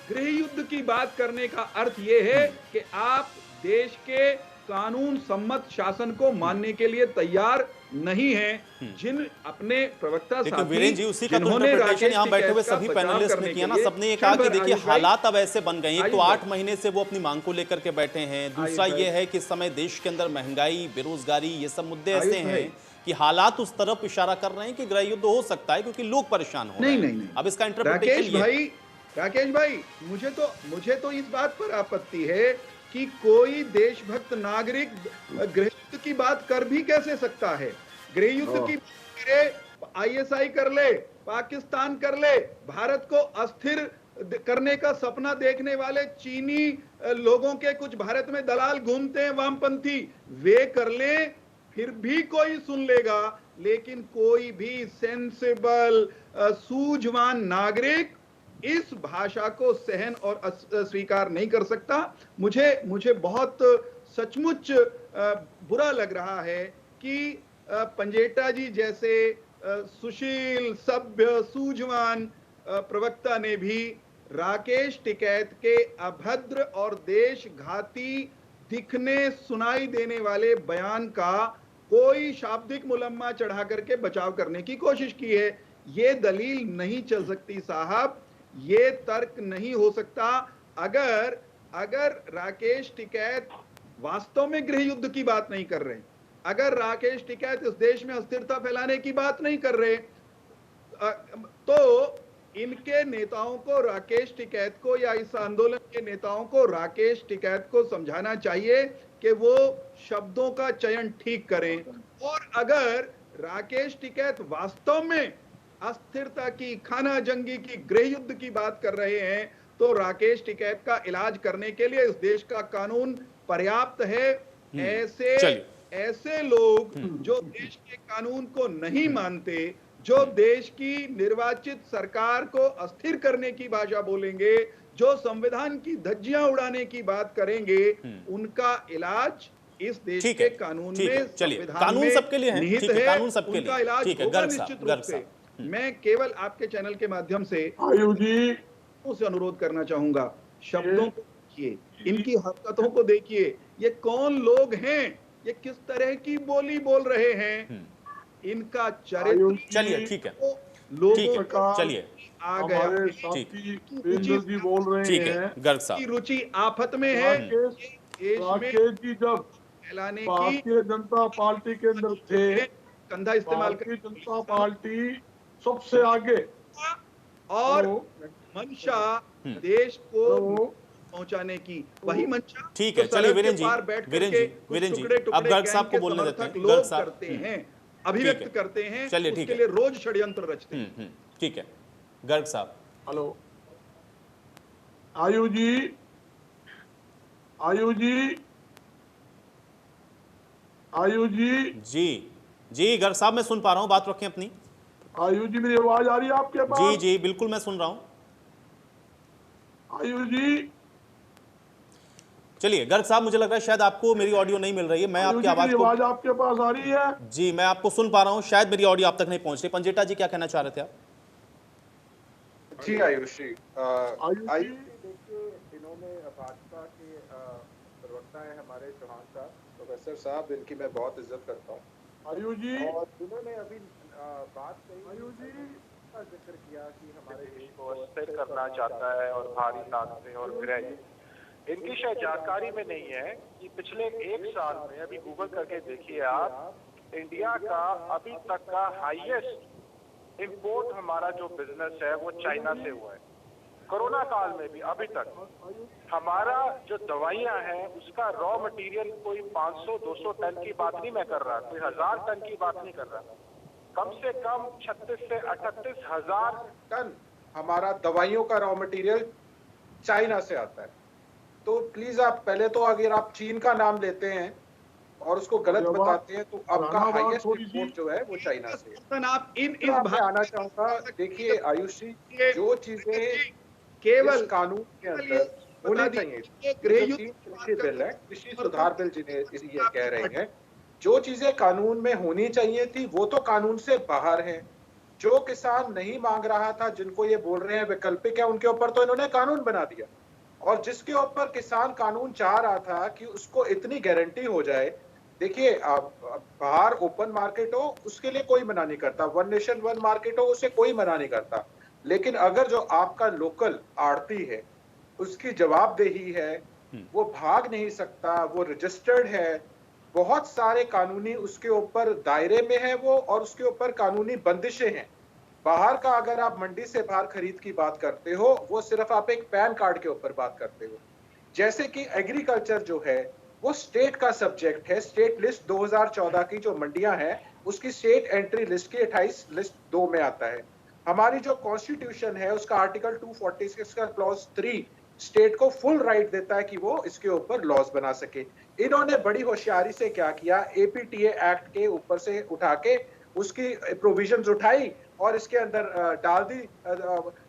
गृह युद्ध की बात करने का अर्थ यह है कि आप देश के कानून सम्मत शासन को मानने के लिए तैयार नहीं हैं। जिन अपने प्रवक्ता लेकिन वीरेंद्र जी, उसी का तो इंटरप्रिटेशन यहाँ बैठे हुए सभी पैनलिस्ट ने किया ना। सबने ये कहा कि देखिए हालात अब ऐसे बन गए हैं, तो 8 महीने से वो अपनी मांग को लेकर के बैठे हैं। दूसरा ये है कि इस समय देश के अंदर महंगाई, बेरोजगारी, ये सब मुद्दे ऐसे हैं कि हालात उस तरफ इशारा कर रहे हैं कि गृह युद्ध हो सकता है क्योंकि लोग परेशान हो रहे हैं। नहीं। अब इसका इंटरप्रिटेशन राकेश भाई, मुझे तो इस बात पर आपत्ति है कि कोई देशभक्त नागरिक गृह युद्ध की बात कर भी कैसे सकता है? गृह युद्ध की करे, आईएसआई कर ले, पाकिस्तान कर ले, भारत को अस्थिर करने का सपना देखने वाले चीनी लोगों के कुछ भारत में दलाल घूमते हैं, वामपंथी, वे कर ले, फिर भी कोई सुन लेगा। लेकिन कोई भी सेंसिबल सूझवान नागरिक इस भाषा को सहन और स्वीकार नहीं कर सकता। मुझे बहुत सचमुच बुरा लग रहा है कि पंजेटा जी जैसे सुशील, सभ्य, सूझवान प्रवक्ता ने भी राकेश टिकैत के अभद्र और देशघाती दिखने सुनाई देने वाले बयान का कोई शाब्दिक मुलम्मा चढ़ा करके बचाव करने की कोशिश की है। ये दलील नहीं चल सकती साहब, ये तर्क नहीं हो सकता। अगर राकेश टिकैत वास्तव में गृह युद्ध की बात नहीं कर रहे, अगर राकेश टिकैत इस देश में अस्थिरता फैलाने की बात नहीं कर रहे, तो इनके नेताओं को, राकेश टिकैत को या इस आंदोलन के नेताओं को राकेश टिकैत को समझाना चाहिए कि वो शब्दों का चयन ठीक करें। और अगर राकेश टिकैत वास्तव में अस्थिरता की, खाना जंगी की, गृह युद्ध की बात कर रहे हैं, तो राकेश टिकैत का इलाज करने के लिए इस देश का कानून पर्याप्त है। ऐसे लोग जो देश के कानून को नहीं मानते, जो देश की निर्वाचित सरकार को अस्थिर करने की भाषा बोलेंगे, जो संविधान की धज्जियां उड़ाने की बात करेंगे, उनका इलाज इस देश ठीक के है, कानून ठीक है, में, चलिए, संविधान कानून में सबके लिए है, निहित ठीक है, है, कानून सबके उनका लिए, इलाज ठीक है, होगा गर्ग साहब, निश्चित रूप गर्ग से। साहब। मैं केवल आपके चैनल के माध्यम से आयुष जी से अनुरोध करना चाहूंगा, शब्दों ये को देखिए, इनकी हरकतों को देखिए, ये कौन लोग हैं, ये किस तरह की बोली बोल रहे हैं, इनका चरित्र आयुष चलिए, जी ठीक है, तो जिस लोगों को प्रकार चलिए, आ गया हमारे है। साथी की वीरेंद्र जी बोल रहे ठीक है, हैं गर्ग की साहब। रुचि आफत में है, राकेश देश में राकेश जी जब फैलाने की भारतीय जनता पार्टी के अंदर थे, कंधा इस्तेमाल भारतीय कर जनता पार्टी सबसे आगे और हेलो मंशा देश को हेलो पहुंचाने की वही मंशा ठीक जो है, चलिए सरहद के वीरेंद्र जी, पार बैठ वीरेंद्र करके जी, कुछ वीरेंद्र जी, टुकड़े अब टुकड़े गर्ग साहब को गैंग के बोलने देते समर्थक हैं, गर्ग लोग साहब। करते हैं, अभिव्यक्त करते हैं, चलिए, ठीक उसके है, लिए रोज षड्यंत्र रचते हैं। ठीक है, गर्ग साहब। हेलो आयुष जी आयुष जी आयुष जी जी जी, गर्ग साहब मैं सुन पा रहा हूं, बात रखें अपनी। आयुष जी मेरी आवाज आ रही है आपके पास? जी जी, बिल्कुल मैं सुन रहा हूं। आयुष जी चलिए गर्ग साहब, मुझे लग रहा है शायद आपको मेरी ऑडियो नहीं मिल रही है, मैं आयुष आपकी जी आवाज मेरी को, आवाज आपके पास आ रही है? जी मैं आपको सुन पा रहा हूं, शायद मेरी ऑडियो आप तक नहीं पहुंच रही। पंजेटा जी क्या कहना चाह रहे थे आप? जी आयुष जी, आयुष जी देखिए, इन्होंने भाजपा के प्रवक्ता है हमारे चौहान साहब, प्रोफेसर साहब, इनकी मैं बहुत इज्जत करता हूँ, आयुष जी और इन्होंने अभी बात कही, आयुष जी का जिक्र किया कि हमारे देश को अस्थिर करना चाहता है और भारी ताकतें और गृह, इनकी शायद जानकारी में नहीं है कि पिछले एक साल में, अभी गूगल करके देखिए आप, इंडिया का अभी तक का हाईएस्ट इंपोर्ट हमारा जो बिजनेस है वो चाइना से हुआ है। कोरोना काल में भी अभी तक हमारा जो दवाइयां हैं उसका रॉ मटेरियल कोई 500-200 टन की बात नहीं मैं कर रहा, कोई 1000 टन की बात नहीं कर रहा, कम से कम 36 से 38 हजार टन हमारा दवाइयों का रॉ मटेरियल चाइना से आता है। तो प्लीज आप पहले तो अगर आप चीन का नाम लेते हैं और उसको गलत बताते हैं तो आपका हाईएस्ट इंपोर्ट जो है वो चाइना से है। आप इन तो इस मैं आना चाहूंगा, देखिए आयुष जी, जो चीजें केवल कानून के अंदर होनी चाहिए, कृषि बिल है, कृषि सुधार बिल जिन्हें ये कह रहे हैं, जो चीजें कानून में होनी चाहिए थी वो तो कानून से बाहर है। जो किसान नहीं मांग रहा था, जिनको ये बोल रहे हैं वैकल्पिक है, उनके ऊपर तो इन्होंने कानून बना दिया, और जिसके ऊपर किसान कानून चाह रहा था कि उसको इतनी गारंटी हो जाए, देखिए बाहर ओपन मार्केट हो उसके लिए कोई मना नहीं करता, वन नेशन वन मार्केट हो उसे कोई मना नहीं करता, लेकिन अगर जो आपका लोकल आड़ती है उसकी जवाबदेही है, वो भाग नहीं सकता, वो रजिस्टर्ड है, बहुत सारे कानूनी उसके ऊपर दायरे में है वो, और उसके ऊपर कानूनी बंदिशें हैं। बाहर का अगर आप मंडी से बाहर खरीद की बात करते हो, वो सिर्फ आप एक पैन कार्ड के ऊपर बात करते हो। जैसे कि एग्रीकल्चर जो है वो स्टेट का सब्जेक्ट है, स्टेट लिस्ट 2014 की जो मंडियां हैं उसकी स्टेट एंट्री लिस्ट की 28 लिस्ट 2 में आता है। हमारी जो कॉन्स्टिट्यूशन है उसका आर्टिकल 246 का क्लॉज 3 स्टेट को फुल राइट देता है कि वो इसके ऊपर लॉज बना सके। इन्होंने बड़ी होशियारी से क्या किया, एपीटीए एक्ट के ऊपर से उठा के उसकी प्रोविजंस उठाई और इसके अंदर डाल दी,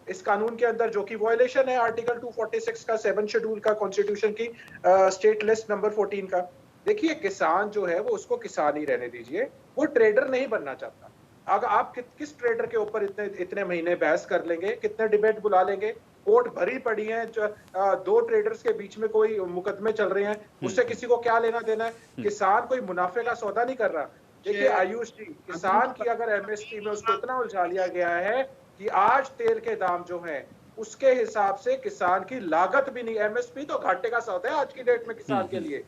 इस कानून के अंदर, जो कि वायलेशन है आर्टिकल 246 का 7 शेड्यूल का कॉन्स्टिट्यूशन की स्टेट लिस्ट नंबर 14 का। देखिए किसान जो है वो उसको किसान ही रहने दीजिए, वो ट्रेडर नहीं बनना चाहता। अगर आप किस ट्रेडर के ऊपर इतने महीने बहस कर लेंगे, कितने डिबेट बुला लेंगे, कोर्ट भरी पड़ी है, दो ट्रेडर्स के बीच में कोई मुकदमे चल रहे हैं, उससे किसी को क्या लेना देना है। किसान कोई मुनाफे का सौदा नहीं कर रहा। देखिए आयुष जी, किसान की अगर एमएसपी में उसको इतना उलझा लिया गया है कि आज तेल के दाम जो हैं उसके हिसाब से किसान की लागत भी नहीं, एमएसपी तो घाटे का सौदा है आज की डेट में किसान के लिए।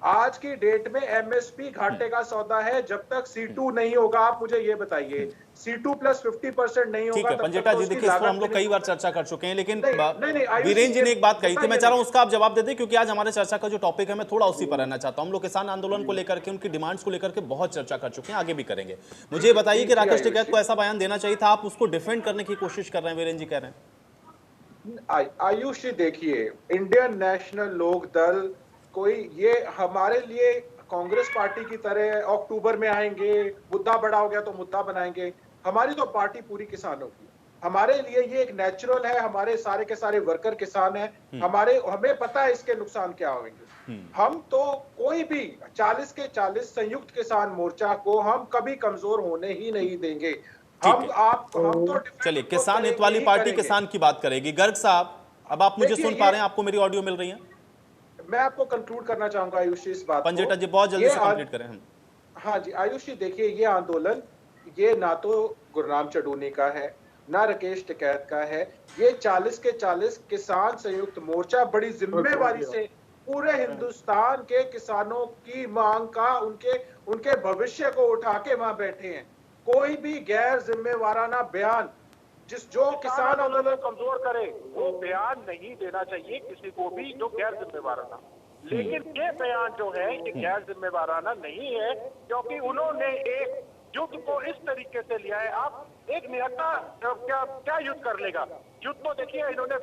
आज की डेट में एमएसपी घाटे का सौदा है। जब तक C2 नहीं होगा, आप मुझे ये बताइए, C2 प्लस 50% नहीं होगा। ठीक है पंजेटा जी, देखिए इस पर हम लोग कई बार चर्चा कर चुके हैं, लेकिन वीरेंद्र जी ने एक बात कही थी, मैं चाह रहा हूं उसका आप जवाब दे दें, क्योंकि आज हमारे चर्चा का जो टॉपिक है मैं थोड़ा उसी पर रहना चाहता हूं। हम लोग किसान आंदोलन को लेकर के, उनकी डिमांड्स को लेकर के बहुत चर्चा कर चुके हैं, आगे भी करेंगे। मुझे ये बताइए कि राकेश टिकैत को ऐसा बयान देना चाहिए था, आप उसको डिफेंड करने की कोशिश कर रहे हैं, वीरेंद्र जी कह रहे हैं। आयुष जी देखिए, इंडियन नेशनल लोक दल कोई ये हमारे लिए कांग्रेस पार्टी की तरह अक्टूबर में आएंगे, मुद्दा बड़ा हो गया तो मुद्दा बनाएंगे। हमारी तो पार्टी पूरी किसानों की, हमारे लिए ये एक नेचुरल है। हमारे सारे के सारे वर्कर किसान हैं, हमें पता है इसके नुकसान क्या होंगे। हम तो कोई भी 40 के 40 संयुक्त किसान मोर्चा को हम कभी कमजोर हम नहीं देंगे। हम तो चलिए, किसान हित वाली पार्टी किसान की बात करेगी। गर्ग साहब, अब आप मुझे सुन पा रहे हैं? आपको मेरी ऑडियो मिल रही है? मैं आपको कंक्लूड करना चाहूंगा आयुष जी इस बात को। पंजेटा जी बहुत जल्दी से कंप्लीट करें हम। हाँ जी आयुष जी, देखिए ये आंदोलन ये ना तो गुरनाम चढ़ूनी का है ना राकेश टिकैत का है, ये 40 के 40 किसान संयुक्त मोर्चा बड़ी जिम्मेवारी से पूरे हिंदुस्तान के किसानों की मांग का उनके भविष्य को उठा के वहां बैठे हैं। कोई भी गैर जिम्मेवाराना बयान जो किसान आंदोलन कमजोर करे वो बयान नहीं देना चाहिए किसी को भी जो गैर जिम्मेवाराना। लेकिन ये बयान जो है ये गैर जिम्मेवाराना नहीं है, क्योंकि उन्होंने एक युद्ध को इस तरीके से लिया है। आप एक निहत्था क्या युद्ध कर लेगा? युद्ध तो देखिए, इन्होंने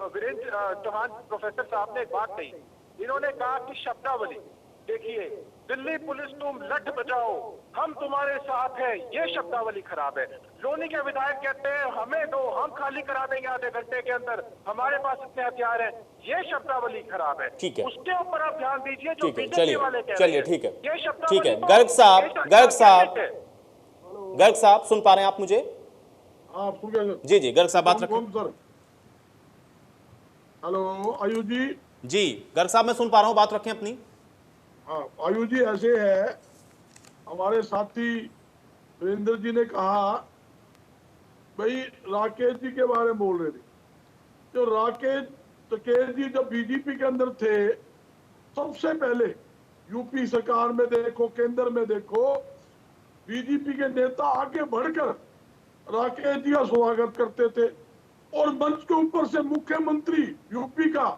वीरेंद्र चौहान प्रोफेसर साहब ने एक बात कही, इन्होंने कहा कि शब्दावली देखिए, दिल्ली पुलिस तुम लठ बजाओ हम तुम्हारे साथ है, ये शब्दावली खराब है। लोनी के विधायक कहते हैं हमें दो हम खाली करा देंगे आधे घंटे के अंदर, हमारे पास इतने हथियार हैं, ये शब्दावली खराब है। ठीक है, उसके ऊपर आप ध्यान दीजिए जो चलिए वाले कह रहे हैं। चलिए ठीक है, ये शब्दावली ठीक है। गर्ग साहब सुन पा रहे हैं आप मुझे? हाँ सुन गया। जी जी गर्ग साहब बात रखें। सर हेलो आयुष जी गर्ग साहब मैं सुन पा रहा हूँ, बात रखें अपनी। हाँ आयुष जी, ऐसे है हमारे साथी वीरेंद्र जी ने कहा भाई राकेश जी के बारे में बोल रहे थे। जो राकेश टिकैत जी जब बीजेपी के अंदर थे, सबसे पहले यूपी सरकार में देखो केंद्र में देखो, बीजेपी के नेता आगे बढ़कर राकेश जी का स्वागत करते थे और मंच के ऊपर से मुख्यमंत्री यूपी का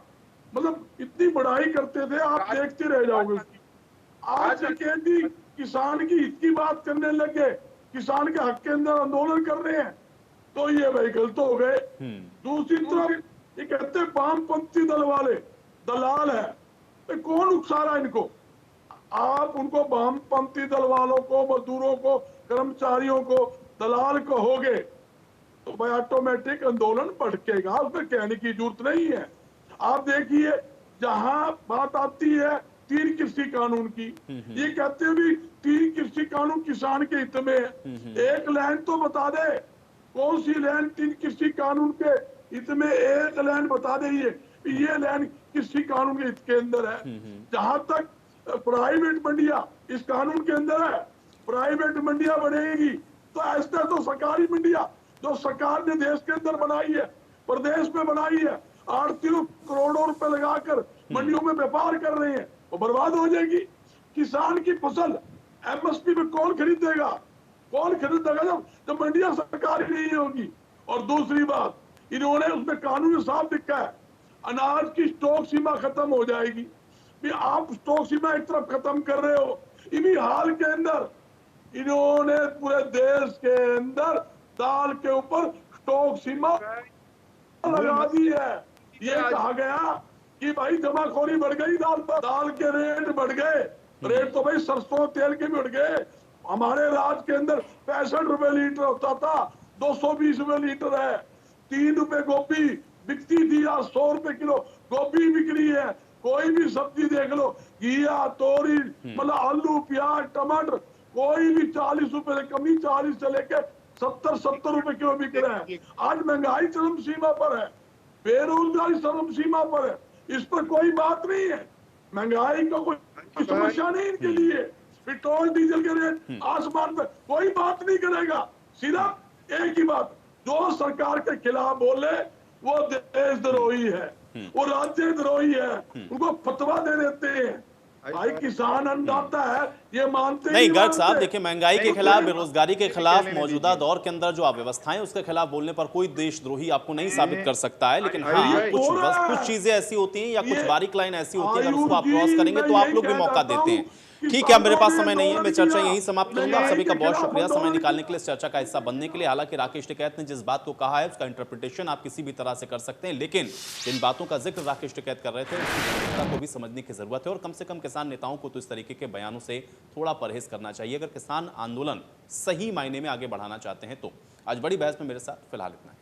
मतलब इतनी बड़ाई करते थे, आप देखते रह जाओगे उसकी। आज टिकैत जी किसान की हित की बात करने लगे, किसान के हक के अंदर आंदोलन कर रहे हैं, तो ये भाई गलत हो गए। दूसरी तरफ ये कहते वामपंथी दल वाले दलाल है, तो कौन उकसा रहा है इनको? आप उनको वामपंथी दल वालों को, मजदूरों को, कर्मचारियों को दलाल कहोगे तो भाई ऑटोमेटिक आंदोलन भड़केगा, उसमें कहने की जरूरत नहीं है। आप देखिए जहां बात आती है 3 कृषि कानून की, ये कहते हैं भी 3 कृषि कानून किसान के हित में है। एक लाइन तो बता दे, कौन सी लाइन 3 कृषि कानून के हित में? एक लाइन बता दे ये लाइन कृषि कानून के हित के अंदर है। जहां तक प्राइवेट मंडिया इस कानून के अंदर है, प्राइवेट मंडिया बढ़ेगी तो ऐसा तो सरकारी मंडिया जो सरकार ने देश के अंदर बनाई है, प्रदेश में बनाई है, आड़तियों करोड़ों रुपए लगाकर मंडियों में व्यापार कर रहे हैं, वो बर्बाद हो जाएगी। किसान की फसल एमएसपी में कौन खरीदेगा? कौन खरीदेगा जब मंडियां सरकारी नहीं होगी? और दूसरी बात, इन्होंने उसमें कानून में साफ लिखा है अनाज की स्टॉक सीमा खत्म हो जाएगी। भी आप स्टॉक सीमा एक तरफ खत्म कर रहे हो, इन्हीं हाल के अंदर इन्होंने पूरे देश के अंदर दाल के ऊपर स्टॉक सीमा लगा दी है। ये कहा गया कि भाई जमाखोरी बढ़ गई दाल पर, दाल के रेट बढ़ गए, रेट तो भाई सरसों तेल के भी बढ़ गए। हमारे राज्य के अंदर 65 रुपए लीटर होता था, 220 रुपए लीटर है। 3 रुपए गोभी बिकती थी, आज 100 रुपए किलो गोभी बिक रही है। कोई भी सब्जी देख लो, घिया, तोरी, मतलब आलू, प्याज, टमाटर, कोई भी 40 रुपए से कमी, 40 से लेकर 70 रुपए किलो बिक रहा है। आज महंगाई चरम सीमा पर है, बेरोजगारी चरम सीमा पर है, इस पर कोई बात नहीं है। महंगाई का कोई समस्या नहीं इनके लिए। पेट्रोल डीजल के रेट आसमान पर, कोई बात नहीं करेगा। सिर्फ एक ही बात, जो सरकार के खिलाफ बोले वो देशद्रोही है, वो राज्यद्रोही है, उनको फतवा दे देते हैं। भाई किसान अन्नदाता है ये मानते नहीं। गर्ग साहब देखिए, महंगाई के खिलाफ, बेरोजगारी के खिलाफ, मौजूदा दौर के अंदर जो अव्यवस्थाएं उसके खिलाफ बोलने पर कोई देशद्रोही आपको नहीं साबित कर सकता है। लेकिन हाँ, कुछ चीजें ऐसी होती हैं या कुछ बारीक लाइन ऐसी होती है, अगर उसको आप क्रॉस करेंगे तो आप लोग भी मौका देते हैं। ठीक है, अब मेरे पास समय नहीं है, मैं चर्चा यहीं समाप्त करूंगा। आप सभी का बहुत शुक्रिया समय निकालने के लिए, इस चर्चा का हिस्सा बनने के लिए। हालांकि राकेश टिकैत ने जिस बात को कहा है उसका इंटरप्रिटेशन आप किसी भी तरह से कर सकते हैं, लेकिन जिन बातों का जिक्र राकेश टिकैत कर रहे थे उसकी गंभीरता को भी समझने की जरूरत है और कम से कम किसान नेताओं को तो इस तरीके के बयानों से थोड़ा परहेज करना चाहिए अगर किसान आंदोलन सही मायने में आगे बढ़ाना चाहते हैं तो। आज बड़ी बहस में मेरे साथ फिलहाल इतना है।